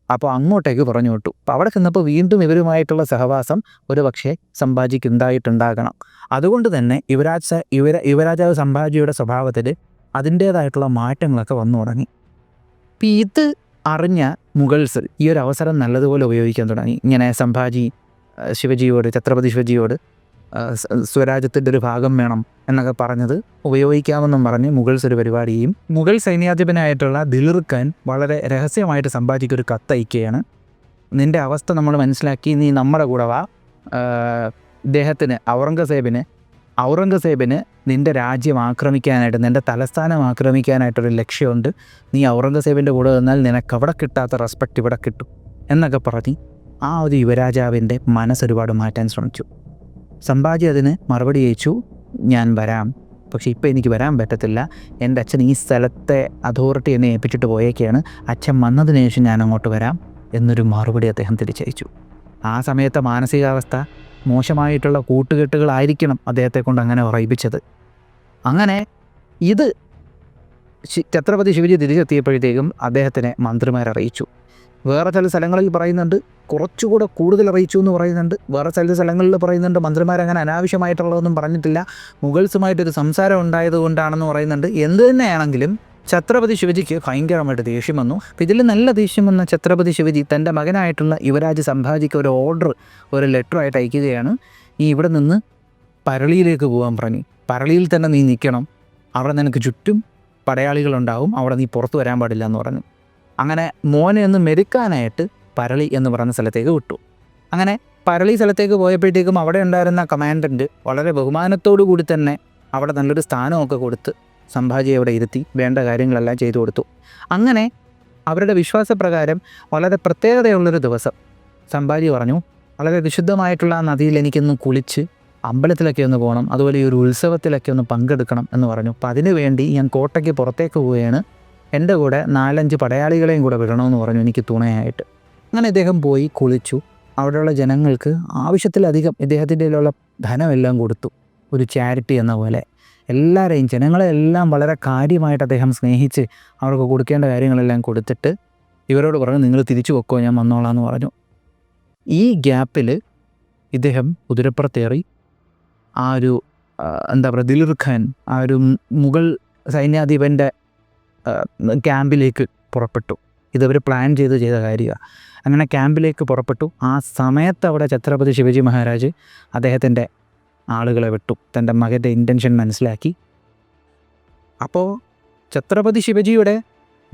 അപ്പോൾ അങ്ങോട്ടേക്ക് പറഞ്ഞു വിട്ടു. അപ്പോൾ അവിടെ ചെന്നപ്പോൾ വീണ്ടും ഇവരുമായിട്ടുള്ള സഹവാസം ഒരു പക്ഷേ സംഭാജിക്ക് ഉണ്ടായിട്ടുണ്ടാകണം. അതുകൊണ്ട് തന്നെ യുവരാജാവ് സംഭാജിയുടെ സ്വഭാവത്തിൽ അതിൻ്റേതായിട്ടുള്ള മാറ്റങ്ങളൊക്കെ വന്നു തുടങ്ങി. അപ്പം ഇത് അറിഞ്ഞ മുഗൾസ് ഈ ഒരു അവസരം നല്ലതുപോലെ ഉപയോഗിക്കാൻ തുടങ്ങി. ഇങ്ങനെ സംഭാജി ശിവജിയോട്, ഛത്രപതി ശിവജിയോട് സ്വരാജ്യത്തിൻ്റെ ഒരു ഭാഗം വേണം എന്നൊക്കെ പറഞ്ഞത് ഉപയോഗിക്കാമെന്നും പറഞ്ഞ് മുഗൾസ് ഒരു പരിപാടിയും. മുഗൾ സൈന്യാധിപനായിട്ടുള്ള ദിലിർ ഖാൻ വളരെ രഹസ്യമായിട്ട് സംഭാജിക്ക് ഒരു കത്തയക്കുകയാണ്. നിൻ്റെ അവസ്ഥ നമ്മൾ മനസ്സിലാക്കി, നീ നമ്മുടെ കൂടെ വാ. ഇദ്ദേഹത്തിന് ഔറംഗസേബിന് നിൻ്റെ രാജ്യം ആക്രമിക്കാനായിട്ട്, നിൻ്റെ തലസ്ഥാനം ആക്രമിക്കാനായിട്ടൊരു ലക്ഷ്യമുണ്ട്. നീ ഔറംഗസേബിൻ്റെ കൂടെ നിന്നാൽ നിനക്ക് അവിടെ കിട്ടാത്ത റെസ്പെക്റ്റ് ഇവിടെ കിട്ടും എന്നൊക്കെ പറഞ്ഞ് ആ ഒരു യുവരാജാവിൻ്റെ മനസ്സൊരുപാട് മാറ്റാൻ ശ്രമിച്ചു. സംഭാജി അതിന് മറുപടി അയച്ചു, ഞാൻ വരാം, പക്ഷേ ഇപ്പോൾ എനിക്ക് വരാൻ പറ്റത്തില്ല. എൻ്റെ അച്ഛൻ ഈ സ്ഥലത്തെ അതോറിറ്റി എന്നെ ഏൽപ്പിച്ചിട്ട് പോയേക്കാണ്. അച്ഛൻ വന്നതിന് ശേഷം ഞാൻ അങ്ങോട്ട് വരാം എന്നൊരു മറുപടി അദ്ദേഹം തിരിച്ചയച്ചു. ആ സമയത്തെ മാനസികാവസ്ഥ മോശമായിട്ടുള്ള കൂട്ടുകെട്ടുകളായിരിക്കണം അദ്ദേഹത്തെ കൊണ്ട് അങ്ങനെ ഉറയിപ്പിച്ചത്. അങ്ങനെ ഇത് ഛത്രപതി ശിവജി തിരിച്ചെത്തിയപ്പോഴത്തേക്കും അദ്ദേഹത്തിനെ മന്ത്രിമാരറിയിച്ചു. വേറെ ചില സ്ഥലങ്ങളിൽ പറയുന്നുണ്ട് കുറച്ചുകൂടെ കൂടുതൽ അറിയിച്ചു എന്ന് പറയുന്നുണ്ട്. വേറെ ചില സ്ഥലങ്ങളിൽ പറയുന്നുണ്ട് മന്ത്രിമാരങ്ങനെ അനാവശ്യമായിട്ടുള്ളതൊന്നും പറഞ്ഞിട്ടില്ല, മുഗൾസുമായിട്ടൊരു സംസാരം ഉണ്ടായതുകൊണ്ടാണെന്ന് പറയുന്നുണ്ട്. എന്ത് തന്നെയാണെങ്കിലും ഛത്രപതി ശിവജിക്ക് ഭയങ്കരമായിട്ട് ദേഷ്യം വന്നു. അപ്പോൾ ഇതിൽ നല്ല ദേഷ്യം വന്ന ഛത്രപതി ശിവജി തൻ്റെ മകനായിട്ടുള്ള യുവരാജ് സംഭാജിക്ക് ഒരു ലെറ്ററായിട്ട് അയക്കുകയാണ്. ഈ ഇവിടെ നിന്ന് പരളിയിലേക്ക് പോകാൻ പറഞ്ഞു. പരളിയിൽ തന്നെ നീ നിൽക്കണം, അവിടെ നിനക്ക് ചുറ്റും പടയാളികളുണ്ടാവും, അവിടെ നീ പുറത്തു വരാൻ പാടില്ല എന്ന് പറഞ്ഞു. അങ്ങനെ മോനെ ഒന്ന് മെരുക്കാനായിട്ട് പരളി എന്ന് പറയുന്ന സ്ഥലത്തേക്ക് വിട്ടു. അങ്ങനെ പരളി സ്ഥലത്തേക്ക് പോയപ്പോഴത്തേക്കും അവിടെ ഉണ്ടായിരുന്ന കമാൻഡൻറ്റ് വളരെ ബഹുമാനത്തോടു കൂടി തന്നെ അവിടെ നല്ലൊരു സ്ഥാനമൊക്കെ കൊടുത്ത് സംഭാജിയെ അവിടെ ഇരുത്തി വേണ്ട കാര്യങ്ങളെല്ലാം ചെയ്തു കൊടുത്തു. അങ്ങനെ അവരുടെ വിശ്വാസപ്രകാരം വളരെ പ്രത്യേകതയുള്ളൊരു ദിവസം സംഭാജി പറഞ്ഞു, വളരെ വിശുദ്ധമായിട്ടുള്ള ആ നദിയിൽ എനിക്കൊന്ന് കുളിച്ച് അമ്പലത്തിലൊക്കെ ഒന്ന് പോകണം, അതുപോലെ ഈ ഒരു ഉത്സവത്തിലൊക്കെ ഒന്ന് പങ്കെടുക്കണം എന്ന് പറഞ്ഞു. അപ്പോൾ അതിനു വേണ്ടി ഞാൻ കോട്ടയ്ക്ക് പുറത്തേക്ക് പോവുകയാണ്, എൻ്റെ കൂടെ 4-5 പടയാളികളെയും കൂടെ വിടണമെന്ന് പറഞ്ഞു എനിക്ക് തുണയായിട്ട്. അങ്ങനെ ഇദ്ദേഹം പോയി കുളിച്ചു. അവിടെയുള്ള ജനങ്ങൾക്ക് ആവശ്യത്തിലധികം ഇദ്ദേഹത്തിൻ്റെ കയ്യിലുള്ള ധനമെല്ലാം കൊടുത്തു, ഒരു ചാരിറ്റി എന്ന പോലെ. എല്ലാവരെയും, ജനങ്ങളെല്ലാം വളരെ കാര്യമായിട്ട് അദ്ദേഹം സ്നേഹിച്ച് അവർക്ക് കൊടുക്കേണ്ട കാര്യങ്ങളെല്ലാം കൊടുത്തിട്ട് ഇവരോട് പറഞ്ഞു, നിങ്ങൾ തിരിച്ചു വെക്കോ, ഞാൻ വന്നോളാം എന്ന് പറഞ്ഞു. ഈ ഗ്യാപ്പിൽ ഇദ്ദേഹം കുതിരപ്പുറത്തേറി ആ ഒരു ദിലിർ ഖാൻ ആ ഒരു മുഗൾ സൈന്യാധിപൻ്റെ ക്യാമ്പിലേക്ക് പുറപ്പെട്ടു. ഇതവർ പ്ലാൻ ചെയ്ത കാര്യമാണ്. അങ്ങനെ ക്യാമ്പിലേക്ക് പുറപ്പെട്ടു. ആ സമയത്ത് അവിടെ ഛത്രപതി ശിവജി മഹാരാജ് അദ്ദേഹത്തിൻ്റെ ആളുകളെ വിട്ടു, തൻ്റെ മകൻ്റെ ഇൻറ്റൻഷൻ മനസ്സിലാക്കി. അപ്പോൾ ഛത്രപതി ശിവജിയുടെ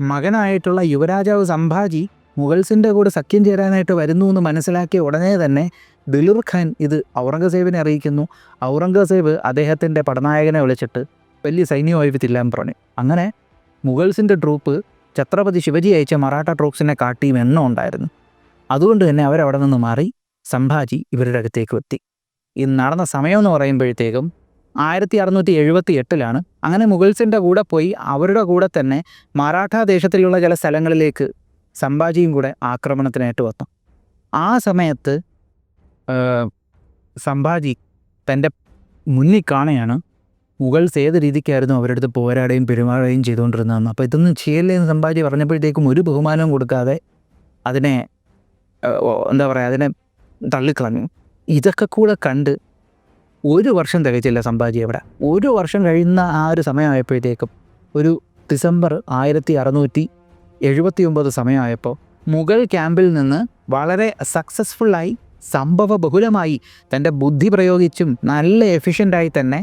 മകനായിട്ടുള്ള യുവരാജാവ് സംഭാജി മുഗൾസിൻ്റെ കൂടെ സഖ്യം ചേരാനായിട്ട് വരുന്നു എന്ന് മനസ്സിലാക്കിയ ഉടനെ തന്നെ ദിലിർ ഖാൻ ഇത് ഔറംഗസേബിനെ അറിയിക്കുന്നു. ഔറംഗസേബ് അദ്ദേഹത്തിൻ്റെ പടനായകനെ വിളിച്ചിട്ട് വലിയ സൈന്യമായിട്ടില്ലാൻ പറഞ്ഞു. അങ്ങനെ മുഗൾസിൻ്റെ ട്രൂപ്പ് ഛത്രപതി ശിവജി അയച്ച മറാഠ ട്രൂപ്സിനെ കാട്ടിയും എണ്ണം ഉണ്ടായിരുന്നു. അതുകൊണ്ട് തന്നെ അവരവിടെ നിന്ന് മാറി സംഭാജി ഇവരുടെ അടുത്തേക്ക് എത്തി. ഈ നടന്ന സമയം എന്ന് പറയുമ്പോഴത്തേക്കും 1678 അങ്ങനെ മുഗൾസിൻ്റെ കൂടെ പോയി അവരുടെ കൂടെ തന്നെ മറാഠ ദേശത്തിലുള്ള ചില സ്ഥലങ്ങളിലേക്ക് സംഭാജിയും കൂടെ ആക്രമണത്തിനായിട്ട് വന്നു. ആ സമയത്ത് സംഭാജി തൻ്റെ മുന്നിൽ കാണുകയാണ് മുഗൾസ് ഏത് രീതിക്കായിരുന്നു അവരുടെ അടുത്ത് പോരാടുകയും പെരുമാറുകയും ചെയ്തുകൊണ്ടിരുന്നതെന്ന്. അപ്പോൾ ഇതൊന്നും ചെയ്യല്ലേ എന്ന് സംഭാജി പറഞ്ഞപ്പോഴത്തേക്കും ഒരു ബഹുമാനവും കൊടുക്കാതെ അതിനെ അതിനെ തള്ളിക്കളഞ്ഞു. ഇതൊക്കെ കൂടെ കണ്ട് 1 വർഷം തികച്ചില്ല സംഭാജി അവിടെ. 1 വർഷം കഴിയുന്ന ആ ഒരു സമയമായപ്പോഴത്തേക്കും ഒരു ഡിസംബർ 1679 സമയമായപ്പോൾ മുഗൾ ക്യാമ്പിൽ നിന്ന് വളരെ സക്സസ്ഫുള്ളായി സംഭവബഹുലമായി തൻ്റെ ബുദ്ധി പ്രയോഗിച്ചും നല്ല എഫിഷ്യൻ്റായി തന്നെ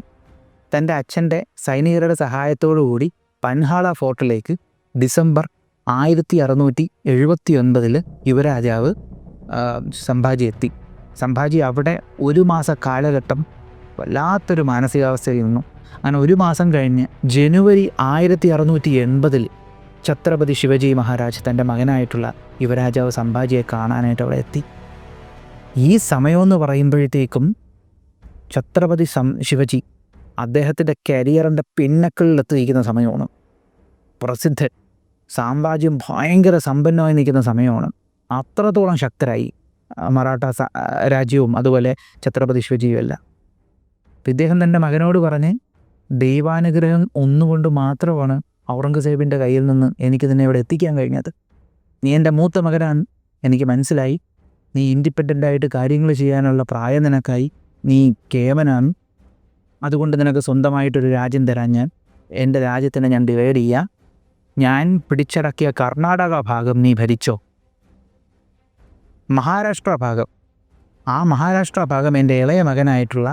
തൻ്റെ അച്ഛൻ്റെ സൈനികരുടെ സഹായത്തോടു കൂടി പൻഹാള ഫോർട്ടിലേക്ക് ഡിസംബർ 1679 യുവരാജാവ് സംഭാജി എത്തി. സംഭാജി അവിടെ 1 മാസ കാലഘട്ടം വല്ലാത്തൊരു മാനസികാവസ്ഥയിൽ നിന്നു. അങ്ങനെ 1 മാസം കഴിഞ്ഞ് ജനുവരി 1680 ഛത്രപതി ശിവജി മഹാരാജ് തൻ്റെ മകനായിട്ടുള്ള യുവരാജാവ് സംഭാജിയെ കാണാനായിട്ട് അവിടെ എത്തി. ഈ സമയമെന്ന് പറയുമ്പോഴത്തേക്കും ഛത്രപതി ശിവജി അദ്ദേഹത്തിൻ്റെ കരിയറിൻ്റെ പിന്നക്കളിലെത്തിയിരിക്കുന്ന സമയമാണ്. പ്രസിദ്ധൻ, സാമ്രാജ്യം ഭയങ്കര സമ്പന്നമായി നിൽക്കുന്ന സമയമാണ്. അത്രത്തോളം ശക്തരായി മറാഠ രാജ്യവും അതുപോലെ ഛത്രപതി ശിവജിയും എല്ലാം. ഇദ്ദേഹം തൻ്റെ മകനോട് പറഞ്ഞ്, ദൈവാനുഗ്രഹം ഒന്നുകൊണ്ട് മാത്രമാണ് ഔറംഗസേബിൻ്റെ കയ്യിൽ നിന്ന് എനിക്ക് നിന്നെ ഇവിടെ എത്തിക്കാൻ കഴിഞ്ഞത്. നീ എൻ്റെ മൂത്ത മകനാണ്, എനിക്ക് മനസ്സിലായി. നീ ഇൻഡിപെൻഡൻ്റായിട്ട് കാര്യങ്ങൾ ചെയ്യാനുള്ള പ്രായം നിനക്കായി. നീ കേമനാണ്, അതുകൊണ്ട് നിനക്ക് സ്വന്തമായിട്ടൊരു രാജ്യം തരാൻ ഞാൻ. എൻ്റെ രാജ്യത്തിനെ ഞാൻ ഡിവൈഡ് ചെയ്യാം. ഞാൻ പിടിച്ചടക്കിയ കർണാടക ഭാഗം നീ ഭരിച്ചോ. മഹാരാഷ്ട്ര ഭാഗം, ആ മഹാരാഷ്ട്ര ഭാഗം എൻ്റെ ഇളയ മകനായിട്ടുള്ള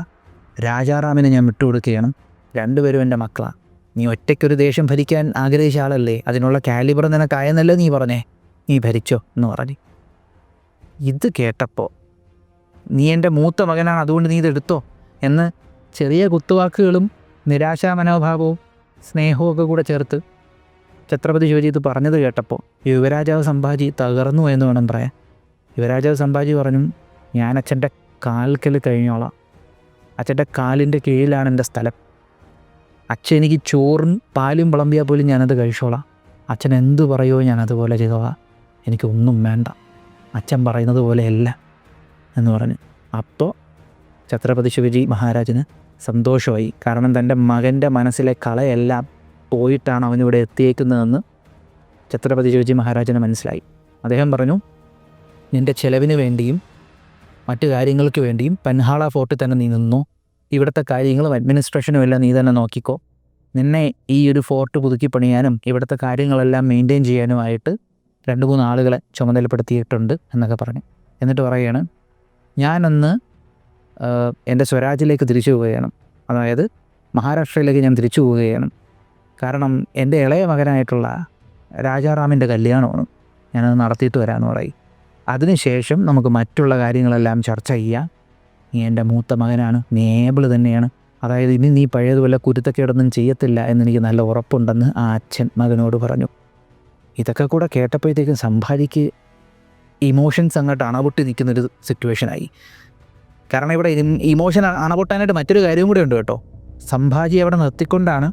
രാജാറാമിനെ ഞാൻ വിട്ടുകൊടുക്കുകയാണ്. രണ്ടുപേരും എൻ്റെ മക്കളാണ്. നീ ഒറ്റയ്ക്കൊരു ദേശം ഭരിക്കാൻ ആഗ്രഹിച്ച ആളല്ലേ, അതിനുള്ള കാലിബർ നിനക്കായെന്നല്ലേ നീ പറഞ്ഞേ, നീ ഭരിച്ചോ എന്ന് പറഞ്ഞു. ഇത് കേട്ടപ്പോൾ, നീ എൻ്റെ മൂത്ത മകനാണ് അതുകൊണ്ട് നീ ഇതെടുത്തോ എന്ന് ചെറിയ കുത്തുവാക്കുകളും നിരാശാ മനോഭാവവും സ്നേഹവും ഒക്കെ കൂടെ ചേർത്ത് ഛത്രപതി ശിവജി ഇത് പറഞ്ഞത് കേട്ടപ്പോൾ യുവരാജാവ് സംഭാജി തകർന്നു എന്ന് വേണം പറയാൻ. യുവരാജാവ് സംഭാജി പറഞ്ഞു, ഞാൻ അച്ഛൻ്റെ കാൽക്കൽ കഴിഞ്ഞോളാം. അച്ഛൻ്റെ കാലിൻ്റെ കീഴിലാണ് എൻ്റെ സ്ഥലം. അച്ഛൻ എനിക്ക് ചോറും പാലും വിളമ്പിയാൽ പോലും ഞാനത് കഴിച്ചോളാം. അച്ഛൻ എന്തു പറയുമോ ഞാൻ അതുപോലെ ചെയ്തോളാം. എനിക്കൊന്നും വേണ്ട, അച്ഛൻ പറയുന്നത് പോലെയല്ല എന്ന് പറഞ്ഞ്. അപ്പോൾ ഛത്രപതി ശിവജി മഹാരാജിന് സന്തോഷമായി. കാരണം തൻ്റെ മകൻ്റെ മനസ്സിലെ കളയെല്ലാം പോയിട്ടാണ് അവനിവിടെ എത്തിയേക്കുന്നതെന്ന് ഛത്രപതി ശിവജി മഹാരാജിന് മനസ്സിലായി. അദ്ദേഹം പറഞ്ഞു, നിൻ്റെ ചെലവിന് വേണ്ടിയും മറ്റു കാര്യങ്ങൾക്ക് വേണ്ടിയും പൻഹാള ഫോർട്ടിൽ തന്നെ നീ നിന്നോ. ഇവിടുത്തെ കാര്യങ്ങളും അഡ്മിനിസ്ട്രേഷനും എല്ലാം നീ തന്നെ നോക്കിക്കോ. നിന്നെ ഈ ഒരു ഫോർട്ട് പുതുക്കി പണിയാനും ഇവിടുത്തെ കാര്യങ്ങളെല്ലാം മെയിൻറ്റെയിൻ ചെയ്യാനുമായിട്ട് 2-3 ആളുകളെ ചുമതലപ്പെടുത്തിയിട്ടുണ്ട് എന്നൊക്കെ പറഞ്ഞു. എന്നിട്ട് പറയുകയാണ്, ഞാനന്ന് എൻ്റെ സ്വരാജിലേക്ക് തിരിച്ചു പോവുകയാണ്. അതായത് മഹാരാഷ്ട്രയിലേക്ക് ഞാൻ തിരിച്ചു പോവുകയാണ്. കാരണം എൻ്റെ ഇളയ മകനായിട്ടുള്ള രാജാറാമിൻ്റെ കല്യാണമാണ്, ഞാനത് നടത്തിയിട്ട് വരാമെന്ന് പറയും. അതിനുശേഷം നമുക്ക് മറ്റുള്ള കാര്യങ്ങളെല്ലാം ചർച്ച ചെയ്യാം. നീ എൻ്റെ മൂത്ത മകനാണ്, നീ ഏബിൾ തന്നെയാണ്. അതായത് ഇനി നീ പഴയതുപോലെ കുരുത്തക്കേടൊന്നും ചെയ്യത്തില്ല എന്നെനിക്ക് നല്ല ഉറപ്പുണ്ടെന്ന് ആ അച്ഛൻ മകനോട് പറഞ്ഞു. ഇതൊക്കെ കൂടെ കേട്ടപ്പോഴത്തേക്കും സംഭാജിക്ക് ഇമോഷൻസ് അങ്ങോട്ട് അണപൊട്ടി നിൽക്കുന്നൊരു സിറ്റുവേഷനായി. കാരണം ഇവിടെ ഇമോഷൻ അണപൊട്ടാനായിട്ട് മറ്റൊരു കാര്യവും കൂടെ ഉണ്ട് കേട്ടോ. സംഭാജി അവിടെ നിർത്തിക്കൊണ്ടാണ്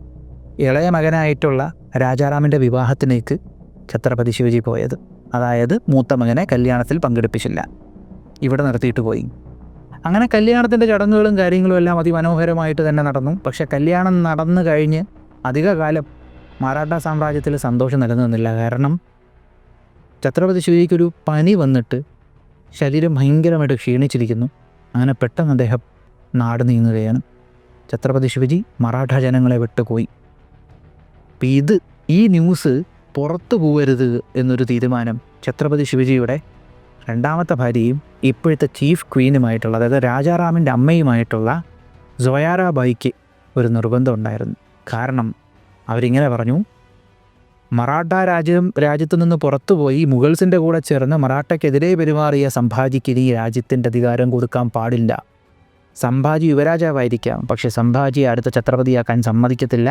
ഇളയ മകനായിട്ടുള്ള രാജാറാമിൻ്റെ വിവാഹത്തിലേക്ക് ഛത്രപതി ശിവജി പോയത്. അതായത് മൂത്ത മകനെ കല്യാണത്തിൽ പങ്കെടുപ്പിച്ചില്ല, ഇവിടെ നിർത്തിയിട്ട് പോയി. അങ്ങനെ കല്യാണത്തിൻ്റെ ചടങ്ങുകളും കാര്യങ്ങളും എല്ലാം അതിമനോഹരമായിട്ട് തന്നെ നടന്നു. പക്ഷേ കല്യാണം നടന്നു കഴിഞ്ഞ് അധികകാലം മറാഠ സാമ്രാജ്യത്തിൽ സന്തോഷം നിലനിന്നില്ല. കാരണം ഛത്രപതി ശിവജിക്കൊരു പനി വന്നിട്ട് ശരീരം ഭയങ്കരമായിട്ട് ക്ഷീണിച്ചിരിക്കുന്നു. അങ്ങനെ പെട്ടെന്ന് അദ്ദേഹം നാട് നീങ്ങുകയാണ്. ഛത്രപതി ശിവജി മറാഠ ജനങ്ങളെ വിട്ടുപോയി. അപ്പം ഈ ന്യൂസ് പുറത്തു പോകരുത് എന്നൊരു തീരുമാനം ഛത്രപതി ശിവജിയുടെ രണ്ടാമത്തെ ഭാര്യയും ഇപ്പോഴത്തെ ചീഫ് ക്വീനുമായിട്ടുള്ള, അതായത് രാജാറാമിൻ്റെ അമ്മയുമായിട്ടുള്ള സോയാറാബായിക്ക് ഒരു നിർബന്ധം ഉണ്ടായിരുന്നു. കാരണം അവരിങ്ങനെ പറഞ്ഞു, മറാഠ രാജ്യത്തു നിന്ന് പുറത്തുപോയി മുഗൾസിൻ്റെ കൂടെ ചേർന്ന് മറാഠയ്ക്കെതിരെ പെരുമാറിയ സംഭാജിക്ക് ഇനി രാജ്യത്തിൻ്റെ അധികാരം കൊടുക്കാൻ പാടില്ല. സംഭാജി യുവരാജാവായിരിക്കാം, പക്ഷേ സംഭാജിയെ അടുത്ത ഛത്രപതിയാക്കാൻ സമ്മതിക്കത്തില്ല.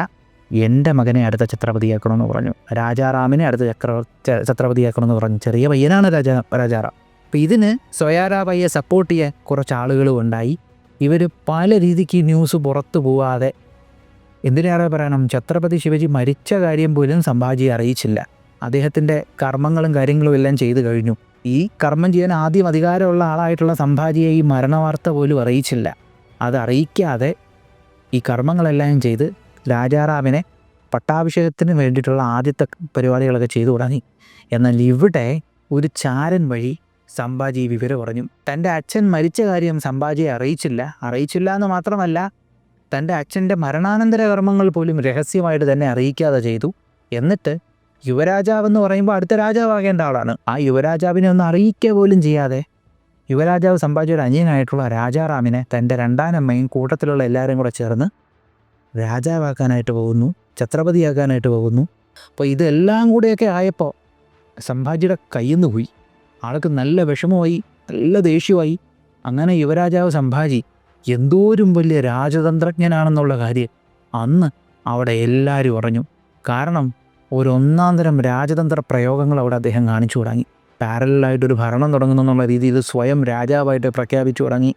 എൻ്റെ മകനെ അടുത്ത ഛത്രപതിയാക്കണമെന്ന് പറഞ്ഞു. രാജാറാമിനെ അടുത്ത ഛത്രപതിയാക്കണമെന്ന് പറഞ്ഞു. ചെറിയ പയ്യനാണ് രാജാറാം. അപ്പോൾ ഇതിന് സോയാറാബായിയെ സപ്പോർട്ട് ചെയ്യാൻ കുറച്ച് ആളുകളും ഉണ്ടായി. ഇവർ പല രീതിക്ക് ന്യൂസ് പുറത്തു പോവാതെ, എന്തിനേറെ പറയണം, ഛത്രപതി ശിവജി മരിച്ച കാര്യം പോലും സംഭാജിയെ അറിയിച്ചില്ല. അദ്ദേഹത്തിൻ്റെ കർമ്മങ്ങളും കാര്യങ്ങളും എല്ലാം ചെയ്തു കഴിഞ്ഞു. ഈ കർമ്മം ചെയ്യാൻ ആദ്യം അധികാരമുള്ള ആളായിട്ടുള്ള സംഭാജിയെ ഈ മരണവാർത്ത പോലും അറിയിച്ചില്ല. അത് അറിയിക്കാതെ ഈ കർമ്മങ്ങളെല്ലാം ചെയ്ത് രാജാറാമിനെ പട്ടാഭിഷേകത്തിന് വേണ്ടിയിട്ടുള്ള ആദ്യത്തെ പരിപാടികളൊക്കെ ചെയ്തു തുടങ്ങി. എന്നാൽ ഇവിടെ ഒരു ചാരൻ വഴി സംഭാജി വിവരം പറഞ്ഞു. തൻ്റെ അച്ഛൻ മരിച്ച കാര്യം സംഭാജിയെ അറിയിച്ചില്ല എന്ന് മാത്രമല്ല, തൻ്റെ അച്ഛൻ്റെ മരണാനന്തര കർമ്മങ്ങൾ പോലും രഹസ്യമായിട്ട് തന്നെ അറിയിക്കാതെ ചെയ്തു. എന്നിട്ട് യുവരാജാവെന്ന് പറയുമ്പോൾ അടുത്ത രാജാവാകേണ്ട ആളാണ്, ആ യുവരാജാവിനെ ഒന്ന് അറിയിക്കുക പോലും ചെയ്യാതെ യുവരാജാവ് സംഭാജിയുടെ അനിയനായിട്ടുള്ള രാജാറാമിനെ തൻ്റെ രണ്ടാനമ്മയും കൂട്ടത്തിലുള്ള എല്ലാവരും കൂടെ ചേർന്ന് രാജാവാക്കാനായിട്ട് പോകുന്നു, ഛത്രപതിയാക്കാനായിട്ട് പോകുന്നു. അപ്പോൾ ഇതെല്ലാം കൂടെയൊക്കെ ആയപ്പോൾ സംഭാജിയുടെ കയ്യിൽ നിന്ന് പോയി. ആൾക്ക് നല്ല വിഷമമായി, നല്ല ദേഷ്യമായി. അങ്ങനെ യുവരാജാവ് സംഭാജി എന്തോരും വലിയ രാജതന്ത്രജ്ഞനാണെന്നുള്ള കാര്യം അന്ന് അവിടെ എല്ലാവരും അറിഞ്ഞു. കാരണം ഒരു ഒന്നാന്തരം രാജതന്ത്ര പ്രയോഗങ്ങൾ അവിടെ അദ്ദേഹം കാണിച്ചു തുടങ്ങി. പാരലായിട്ടൊരു ഭരണം തുടങ്ങുന്നെന്നുള്ള രീതിയിൽ സ്വയം രാജാവായിട്ട് പ്രഖ്യാപിച്ചു തുടങ്ങി.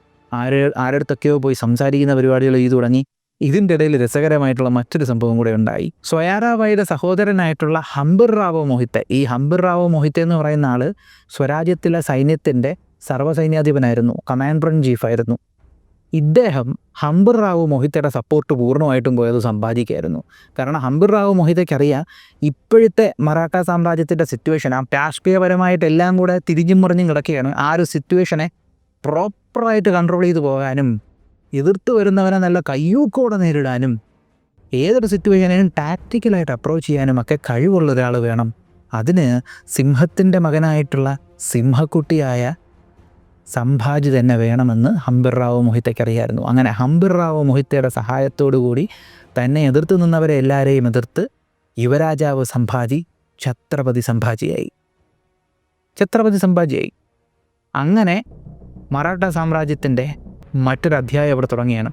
ആരടുത്തൊക്കെയോ പോയി സംസാരിക്കുന്ന പരിപാടികൾ ചെയ്തു തുടങ്ങി. ഇതിൻ്റെ ഇടയിൽ രസകരമായിട്ടുള്ള മറ്റൊരു സംഭവം കൂടെ ഉണ്ടായി. സ്വയാരാബായിയുടെ സഹോദരനായിട്ടുള്ള ഹംബിർറാവോ മൊഹിത്തെ, ഈ ഹംബിർറാവോ മൊഹിത്തെ എന്ന് പറയുന്ന ആൾ സ്വരാജ്യത്തിലെ സൈന്യത്തിൻ്റെ സർവ്വസൈന്യാധിപനായിരുന്നു, കമാൻഡർ ഇൻ ചീഫ് ആയിരുന്നു. ഇദ്ദേഹം ഹംബിർറാവോ മൊഹിത്തയുടെ സപ്പോർട്ട് പൂർണ്ണമായിട്ടും പോയത് സംഭാജിക്കായിരുന്നു. കാരണം ഹംബിർറാവോ മൊഹിത്തയ്ക്കറിയാം ഇപ്പോഴത്തെ മറാഠ സാമ്രാജ്യത്തിൻ്റെ സിറ്റുവേഷൻ, ആ രാഷ്ട്രീയപരമായിട്ട് എല്ലാം കൂടെ തിരിഞ്ഞും മറിഞ്ഞും കിടക്കുകയാണ്. ആ ഒരു സിറ്റുവേഷനെ പ്രോപ്പറായിട്ട് കൺട്രോൾ ചെയ്തു പോകാനും എതിർത്ത് വരുന്നവനെ നല്ല കയ്യൂക്കോടെ നേരിടാനും ഏതൊരു സിറ്റുവേഷനെയും ടാക്റ്റിക്കലായിട്ട് അപ്രോച്ച് ചെയ്യാനും ഒക്കെ കഴിവുള്ള ഒരാൾ വേണം. അതിന് സിംഹത്തിൻ്റെ മകനായിട്ടുള്ള സിംഹക്കുട്ടിയായ സംഭാജി തന്നെ വേണമെന്ന് ഹംബിർറാവോ മൊഹിത്തയ്ക്കറിയായിരുന്നു. അങ്ങനെ ഹംബിർറാവോ മൊഹിത്തയുടെ സഹായത്തോടു കൂടി തന്നെ എതിർത്ത് നിന്നവരെ എല്ലാവരെയും എതിർത്ത് യുവരാജാവ് സംഭാജി ഛത്രപതി സംഭാജിയായി. അങ്ങനെ മറാഠ സാമ്രാജ്യത്തിൻ്റെ മറ്റൊരു അധ്യായം അവിടെ തുടങ്ങിയാണ്.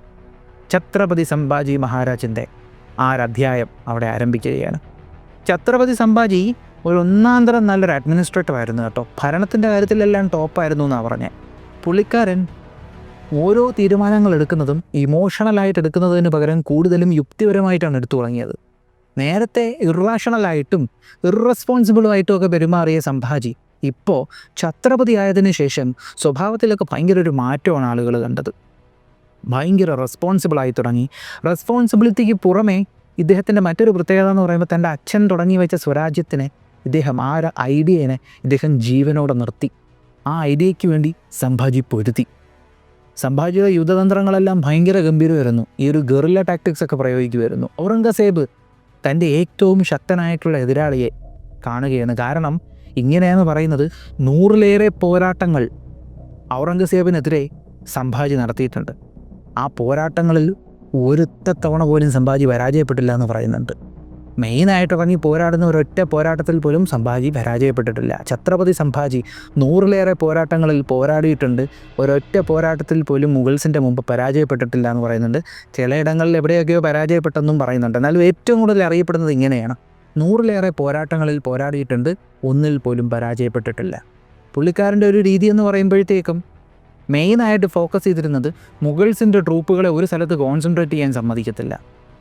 ഛത്രപതി സംഭാജി മഹാരാജിൻ്റെ ആ ഒരു അധ്യായം അവിടെ ആരംഭിക്കുകയാണ്. ഛത്രപതി സംഭാജി ഒരു ഒന്നാന്തരം നല്ലൊരു അഡ്മിനിസ്ട്രേറ്റർ ആയിരുന്നു കേട്ടോ. ഭരണത്തിൻ്റെ കാര്യത്തിലെല്ലാം ടോപ്പായിരുന്നു എന്നാണ് പറഞ്ഞത്. പുള്ളിക്കാരൻ ഓരോ തീരുമാനങ്ങൾ എടുക്കുന്നതും ഇമോഷണലായിട്ട് എടുക്കുന്നതിന് പകരം കൂടുതലും യുക്തിപരമായിട്ടാണ് എടുത്തു തുടങ്ങിയത്. നേരത്തെ ഇറാഷണലായിട്ടും ഇറസ്പോൺസിബിളുമായിട്ടും ഒക്കെ പെരുമാറിയ സംഭാജി ഇപ്പോൾ ഛത്രപതി ആയതിനു ശേഷം സ്വഭാവത്തിലൊക്കെ ഭയങ്കര ഒരു മാറ്റമാണ് ആളുകൾ കണ്ടത്. ഭയങ്കര റെസ്പോൺസിബിളായി തുടങ്ങി. റെസ്പോൺസിബിലിറ്റിക്ക് പുറമേ ഇദ്ദേഹത്തിൻ്റെ മറ്റൊരു പ്രത്യേകത എന്ന് പറയുമ്പോൾ തൻ്റെ അച്ഛൻ തുടങ്ങി വെച്ച സ്വരാജ്യത്തിനെ ഇദ്ദേഹം, ആ ഒരു ഐഡിയനെ ഇദ്ദേഹം ജീവനോടെ നിർത്തി. ആ ഐഡിയയ്ക്ക് വേണ്ടി സംഭാജി പൊരുതി. സംഭാജിയുടെ യുദ്ധതന്ത്രങ്ങളെല്ലാം ഭയങ്കര ഗംഭീരമായിരുന്നു. ഈ ഒരു ഗറില്ല ടാക്ടിക്സ് ഒക്കെ പ്രയോഗിക്കുമായിരുന്നു. ഔറംഗസേബ് തൻ്റെ ഏറ്റവും ശക്തനായിട്ടുള്ള എതിരാളിയെ കാണുകയാണ്. കാരണം ഇങ്ങനെയാണ് പറയുന്നത്, 100-ലേറെ പോരാട്ടങ്ങൾ ഔറംഗസേബിനെതിരെ സംഭാജി നടത്തിയിട്ടുണ്ട്. ആ പോരാട്ടങ്ങളിൽ ഒരൊറ്റ തവണ പോലും സംഭാജി പരാജയപ്പെട്ടില്ല എന്ന് പറയുന്നുണ്ട്. മെയിനായിട്ട് ഇറങ്ങി പോരാടുന്ന ഒരൊറ്റ പോരാട്ടത്തിൽ പോലും സംഭാജി പരാജയപ്പെട്ടിട്ടില്ല. ഛത്രപതി സംഭാജി 100-ലേറെ പോരാട്ടങ്ങളിൽ പോരാടിയിട്ടുണ്ട്. ഒരൊറ്റ പോരാട്ടത്തിൽ പോലും മുഗൾസിൻ്റെ മുമ്പ് പരാജയപ്പെട്ടിട്ടില്ല എന്ന് പറയുന്നുണ്ട്. ചിലയിടങ്ങളിൽ എവിടെയൊക്കെയോ പരാജയപ്പെട്ടെന്നും പറയുന്നുണ്ട്. എന്നാലും ഏറ്റവും കൂടുതൽ അറിയപ്പെടുന്നത് ഇങ്ങനെയാണ്: 100-ലേറെ പോരാട്ടങ്ങളിൽ പോരാടിയിട്ടുണ്ട്, ഒന്നിൽ പോലും പരാജയപ്പെട്ടിട്ടില്ല. പുള്ളിക്കാരൻ്റെ ഒരു രീതി എന്ന് പറയുമ്പോഴത്തേക്കും മെയിനായിട്ട് ഫോക്കസ് ചെയ്തിരുന്നത് മുഗൾസിൻ്റെ ട്രൂപ്പുകളെ ഒരു സ്ഥലത്ത് കോൺസെൻട്രേറ്റ് ചെയ്യാൻ സമ്മതിക്കത്തില്ല.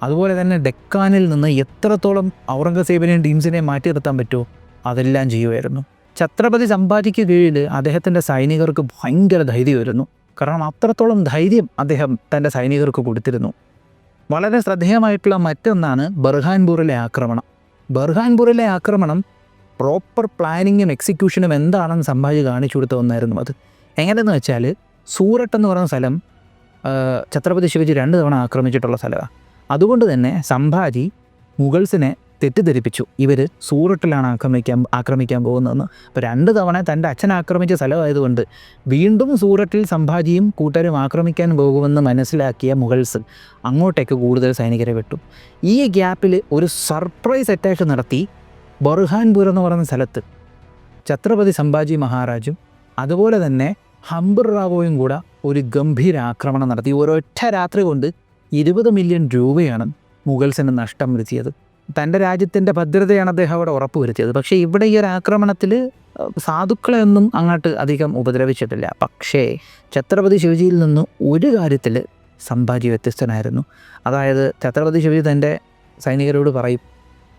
അതുപോലെ തന്നെ ഡെക്കാനിൽ നിന്ന് എത്രത്തോളം ഔറംഗസേബിനെയും ടീംസിനെയും മാറ്റി നിർത്താൻ പറ്റുമോ അതെല്ലാം ചെയ്യുമായിരുന്നു. ഛത്രപതി സംഭാജിക്ക് കീഴിൽ അദ്ദേഹത്തിൻ്റെ സൈനികർക്ക് ഭയങ്കര ധൈര്യമായിരുന്നു. കാരണം അത്രത്തോളം ധൈര്യം അദ്ദേഹം തൻ്റെ സൈനികർക്ക് കൊടുത്തിരുന്നു. വളരെ ശ്രദ്ധേയമായിട്ടുള്ള മറ്റൊന്നാണ് ബർഹാൻപൂറിലെ ആക്രമണം. ബർഹാൻപൂറിലെ ആക്രമണം പ്രോപ്പർ പ്ലാനിങ്ങും എക്സിക്യൂഷനും എന്താണെന്ന് സംഭാജി കാണിച്ചു കൊടുത്ത ഒന്നായിരുന്നു. അത് എങ്ങനെയെന്ന് വെച്ചാൽ, സൂററ്റ് എന്ന് പറയുന്ന സ്ഥലം ഛത്രപതി ശിവജി 2 തവണ ആക്രമിച്ചിട്ടുള്ള സ്ഥലമാണ്. അതുകൊണ്ട് തന്നെ സംഭാജി മുഗൾസിനെ തെറ്റിദ്ധരിപ്പിച്ചു, ഇവർ സൂററ്റിലാണ് ആക്രമിക്കാൻ പോകുന്നതെന്ന്. അപ്പോൾ 2 തവണ തൻ്റെ അച്ഛൻ ആക്രമിച്ച സ്ഥലമായതുകൊണ്ട് വീണ്ടും സൂററ്റിൽ സംഭാജിയും കൂട്ടരും ആക്രമിക്കാൻ പോകുമെന്ന് മനസ്സിലാക്കിയ മുഗൾസ് അങ്ങോട്ടേക്ക് കൂടുതൽ സൈനികരെ വിട്ടു. ഈ ഗ്യാപ്പിൽ ഒരു സർപ്രൈസ് അറ്റാക്ക് നടത്തി ബർഹാൻപൂർ എന്ന് പറയുന്ന സ്ഥലത്ത് ഛത്രപതി സംഭാജി മഹാരാജും അതുപോലെ തന്നെ ഹംബിർറാവോയും കൂടെ ഒരു ഗംഭീര ആക്രമണം നടത്തി. ഒരൊറ്റ രാത്രി കൊണ്ട് 20 മില്യൺ രൂപയാണ് മുഗൾസിന് നഷ്ടം വരുത്തിയത്. തൻ്റെ രാജ്യത്തിൻ്റെ ഭദ്രതയാണ് അദ്ദേഹം അവിടെ ഉറപ്പുവരുത്തിയത്. പക്ഷേ ഇവിടെ ഈ ഒരു ആക്രമണത്തിൽ സാധുക്കളെ ഒന്നും അങ്ങോട്ട് അധികം ഉപദ്രവിച്ചിട്ടില്ല. പക്ഷേ ഛത്രപതി ശിവജിയിൽ നിന്ന് ഒരു കാര്യത്തിൽ സംഭാജി വ്യത്യസ്തനായിരുന്നു. അതായത് ഛത്രപതി ശിവജി തൻ്റെ സൈനികരോട് പറയും,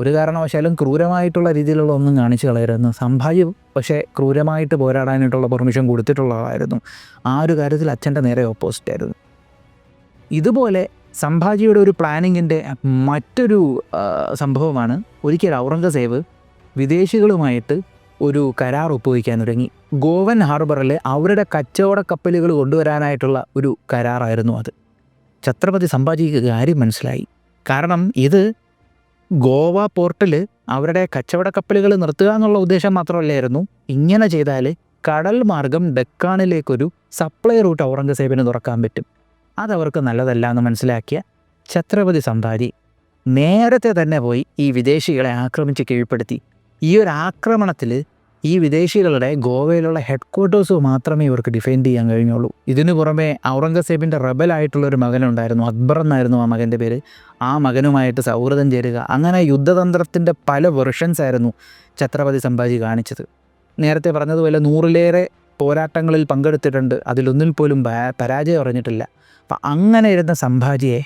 ഒരു കാരണവശാലും ക്രൂരമായിട്ടുള്ള രീതിയിലുള്ള ഒന്നും കാണിച്ചു കളയരുതെന്ന്. സംഭാജി പക്ഷേ ക്രൂരമായിട്ട് പോരാടാനായിട്ടുള്ള പെർമിഷൻ കൊടുത്തിട്ടുള്ളതായിരുന്നു. ആ ഒരു കാര്യത്തിൽ അച്ഛൻ്റെ നേരെ ഓപ്പോസിറ്റായിരുന്നു. ഇതുപോലെ സംഭാജിയുടെ ഒരു പ്ലാനിങ്ങിൻ്റെ മറ്റൊരു സംഭവമാണ്, ഒരിക്കൽ ഔറംഗസേബ് വിദേശികളുമായിട്ട് ഒരു കരാർ ഒപ്പുവയ്ക്കാൻ തുടങ്ങി. ഗോവൻ ഹാർബറിൽ അവരുടെ കച്ചവട കപ്പലുകൾ കൊണ്ടുവരാനായിട്ടുള്ള ഒരു കരാറായിരുന്നു അത്. ഛത്രപതി സംഭാജിക്ക് കാര്യം മനസ്സിലായി. കാരണം ഇത് ഗോവ പോർട്ടിൽ അവരുടെ കച്ചവട കപ്പലുകൾ നിർത്തുക എന്നുള്ള ഉദ്ദേശം മാത്രമല്ലായിരുന്നു. ഇങ്ങനെ ചെയ്താൽ കടൽ മാർഗം ഡെക്കാനിലേക്കൊരു സപ്ലൈ റൂട്ട് ഔറംഗസേബിന് തുറക്കാൻ പറ്റും. അതവർക്ക് നല്ലതല്ല എന്ന് മനസ്സിലാക്കിയ ഛത്രപതി സംഭാജി നേരത്തെ തന്നെ പോയി ഈ വിദേശികളെ ആക്രമിച്ച് കീഴ്പ്പെടുത്തി. ഈ ഒരു ആക്രമണത്തിൽ ഈ വിദേശികളുടെ ഗോവയിലുള്ള ഹെഡ് ക്വാർട്ടേഴ്സ് മാത്രമേ ഇവർക്ക് ഡിഫെൻഡ് ചെയ്യാൻ കഴിഞ്ഞുള്ളൂ. ഇതിനു പുറമെ ഔറംഗസേബിൻ്റെ റബലായിട്ടുള്ളൊരു മകനുണ്ടായിരുന്നു, അക്ബർ എന്നായിരുന്നു ആ മകൻ്റെ പേര്. ആ മകനുമായിട്ട് സൗഹൃദം ചേരുക, അങ്ങനെ യുദ്ധതന്ത്രത്തിൻ്റെ പല വെർഷൻസ് ആയിരുന്നു ഛത്രപതി സംഭാജി കാണിച്ചത്. നേരത്തെ പറഞ്ഞതുപോലെ 100-ലേറെ പോരാട്ടങ്ങളിൽ പങ്കെടുത്തിട്ടുണ്ട്, അതിലൊന്നിൽ പോലും പരാജയം അറിഞ്ഞിട്ടില്ല. അപ്പം അങ്ങനെ ഇരുന്ന സംഭാജിയെ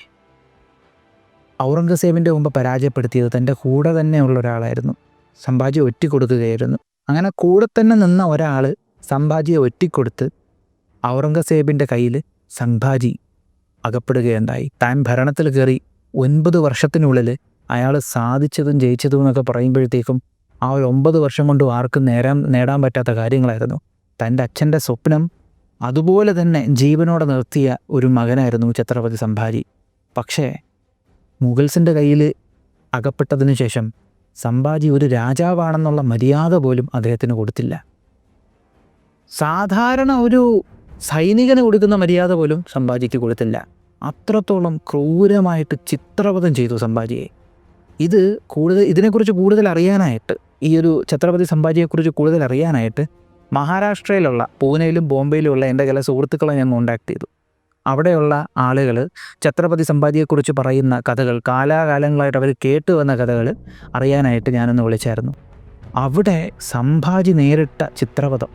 ഔറംഗസേബിൻ്റെ മുമ്പ് പരാജയപ്പെടുത്തിയത് തൻ്റെ കൂടെ തന്നെയുള്ള ഒരാളായിരുന്നു. സംഭാജിയെ ഒറ്റിക്കൊടുക്കുകയായിരുന്നു. അങ്ങനെ കൂടെ തന്നെ നിന്ന ഒരാൾ സംഭാജിയെ ഒറ്റിക്കൊടുത്ത് ഔറംഗസേബിൻ്റെ കയ്യിൽ സംഭാജി അകപ്പെടുകയുണ്ടായി. താൻ ഭരണത്തിൽ കയറി 9 വർഷത്തിനുള്ളിൽ അയാൾ സാധിച്ചതും ജയിച്ചതും എന്നൊക്കെ പറയുമ്പോഴത്തേക്കും ആ ഒരു 9 വർഷം കൊണ്ട് ആർക്കും നേടാൻ പറ്റാത്ത കാര്യങ്ങളായിരുന്നു. തൻ്റെ അച്ഛൻ്റെ സ്വപ്നം അതുപോലെ തന്നെ ജീവനോടെ നിർത്തിയ ഒരു മകനായിരുന്നു ഛത്രപതി സംഭാജി. പക്ഷേ മുഗൾസിൻ്റെ കയ്യിൽ അകപ്പെട്ടതിന് ശേഷം സംഭാജി ഒരു രാജാവാണെന്നുള്ള മര്യാദ പോലും അദ്ദേഹത്തിന് കൊടുത്തില്ല. സാധാരണ ഒരു സൈനികന് കൊടുക്കുന്ന മര്യാദ പോലും സംഭാജിക്ക് കൊടുത്തില്ല. അത്രത്തോളം ക്രൂരമായിട്ട് ചിത്രവധം ചെയ്തു സംഭാജിയെ. ഇതിനെക്കുറിച്ച് കൂടുതൽ അറിയാനായിട്ട്, ഈ ഒരു ഛത്രപതി സംഭാജിയെക്കുറിച്ച് കൂടുതൽ അറിയാനായിട്ട് മഹാരാഷ്ട്രയിലുള്ള പൂനെയിലും ബോംബെയിലുമുള്ള എൻ്റെ ചില സുഹൃത്തുക്കളെ ഞാൻ കോണ്ടാക്ട് ചെയ്തു. അവിടെയുള്ള ആളുകൾ ഛത്രപതി സംഭാജിയെക്കുറിച്ച് പറയുന്ന കഥകൾ, കാലാകാലങ്ങളായിട്ട് അവർ കേട്ടു വന്ന കഥകൾ അറിയാനായിട്ട് ഞാനൊന്ന് വിളിച്ചായിരുന്നു. അവിടെ സംഭാജി നേരിട്ട ചിത്രവധം,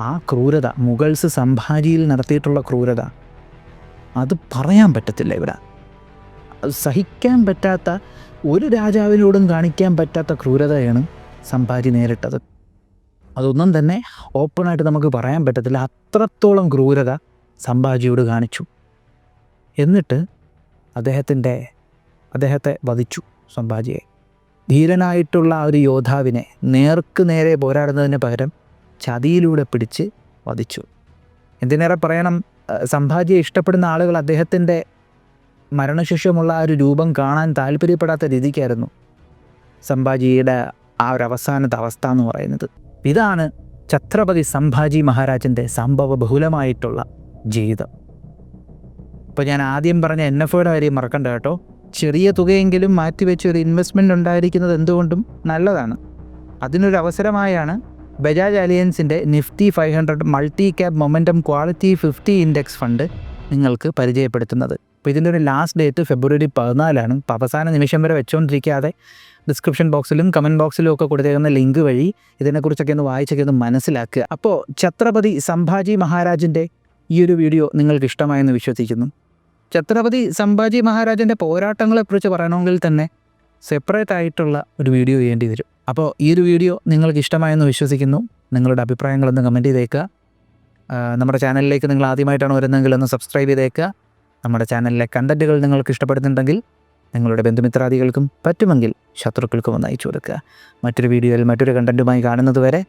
ആ ക്രൂരത, മുഗൾസ് സംഭാജിയിൽ നടത്തിയിട്ടുള്ള ക്രൂരത, അത് പറയാൻ പറ്റത്തില്ല. ഇവിടെ അത് സഹിക്കാൻ പറ്റാത്ത, ഒരു രാജാവിനോടും കാണിക്കാൻ പറ്റാത്ത ക്രൂരതയാണ് സംഭാജി നേരിട്ടത്. അതൊന്നും തന്നെ ഓപ്പണായിട്ട് നമുക്ക് പറയാൻ പറ്റത്തില്ല. അത്രത്തോളം ക്രൂരത സംഭാജിയോട് കാണിച്ചു. എന്നിട്ട് അദ്ദേഹത്തെ വധിച്ചു. സംഭാജിയെ, ധീരനായിട്ടുള്ള ആ ഒരു യോദ്ധാവിനെ നേർക്ക് നേരെ പോരാടുന്നതിന് പകരം ചതിയിലൂടെ പിടിച്ച് വധിച്ചു. എന്തിനേറെ പറയണം, സംഭാജിയെ ഇഷ്ടപ്പെടുന്ന ആളുകൾ അദ്ദേഹത്തിൻ്റെ മരണശേഷമുള്ള ആ ഒരു രൂപം കാണാൻ താല്പര്യപ്പെടാത്ത രീതിക്കായിരുന്നു സംഭാജിയുടെ ആ ഒരു അവസാനത്തെ അവസ്ഥ എന്ന് പറയുന്നത്. ഇതാണ് ഛത്രപതി സംഭാജി മഹാരാജിൻ്റെ സംഭവ ബഹുലമായിട്ടുള്ള ജീവിതം. ഇപ്പോൾ ഞാൻ ആദ്യം പറഞ്ഞ NFOയുടെ കാര്യം മറക്കണ്ട കേട്ടോ. ചെറിയ തുകയെങ്കിലും മാറ്റിവെച്ച് ഒരു ഇൻവെസ്റ്റ്മെൻറ്റ് ഉണ്ടായിരിക്കുന്നത് എന്തുകൊണ്ടും നല്ലതാണ്. അതിനൊരു അവസരമായാണ് ബജാജ് അലിയൻസിൻ്റെ Nifty 500 multi cap momentum quality 50 index fund നിങ്ങൾക്ക് പരിചയപ്പെടുത്തുന്നത്. അപ്പോൾ ഇതിൻ്റെ ഒരു ലാസ്റ്റ് ഡേറ്റ് ഫെബ്രുവരി 14. അപ്പോൾ അവസാന നിമിഷം വരെ വെച്ചുകൊണ്ടിരിക്കാതെ ഡിസ്ക്രിപ്ഷൻ ബോക്സിലും കമൻറ്റ് ബോക്സിലും ഒക്കെ കൊടുത്തേക്കുന്ന ലിങ്ക് വഴി ഇതിനെക്കുറിച്ചൊക്കെ ഒന്ന് വായിച്ചൊക്കെ ഒന്ന് മനസ്സിലാക്കുക. അപ്പോൾ ഛത്രപതി സംഭാജി മഹാരാജിൻ്റെ ഈ ഒരു വീഡിയോ നിങ്ങൾക്ക് ഇഷ്ടമായെന്ന് വിശ്വസിക്കുന്നു. ഛത്രപതി സംഭാജി മഹാരാജിൻ്റെ പോരാട്ടങ്ങളെക്കുറിച്ച് പറയണമെങ്കിൽ തന്നെ സെപ്പറേറ്റ് ആയിട്ടുള്ള ഒരു വീഡിയോ ചെയ്യേണ്ടി വരും. അപ്പോൾ ഈ ഒരു വീഡിയോ നിങ്ങൾക്ക് ഇഷ്ടമായെന്ന് വിശ്വസിക്കുന്നു. നിങ്ങളുടെ അഭിപ്രായങ്ങളൊന്ന് കമൻറ്റ് ചെയ്തേക്കുക. നമ്മുടെ ചാനലിലേക്ക് നിങ്ങൾ ആദ്യമായിട്ടാണ് വരുന്നതെങ്കിൽ ഒന്ന് സബ്സ്ക്രൈബ് ചെയ്തേക്കുക. നമ്മുടെ ചാനലിലെ കണ്ടൻറ്റുകൾ നിങ്ങൾക്ക് ഇഷ്ടപ്പെടുന്നുണ്ടെങ്കിൽ നിങ്ങളുടെ ബന്ധുമിത്രാദികൾക്കും പറ്റുമെങ്കിൽ ശത്രുക്കൾക്കും ഒന്ന് അയച്ചു കൊടുക്കുക. മറ്റൊരു വീഡിയോയിൽ മറ്റൊരു കണ്ടൻറ്റുമായി കാണുന്നത് വരെ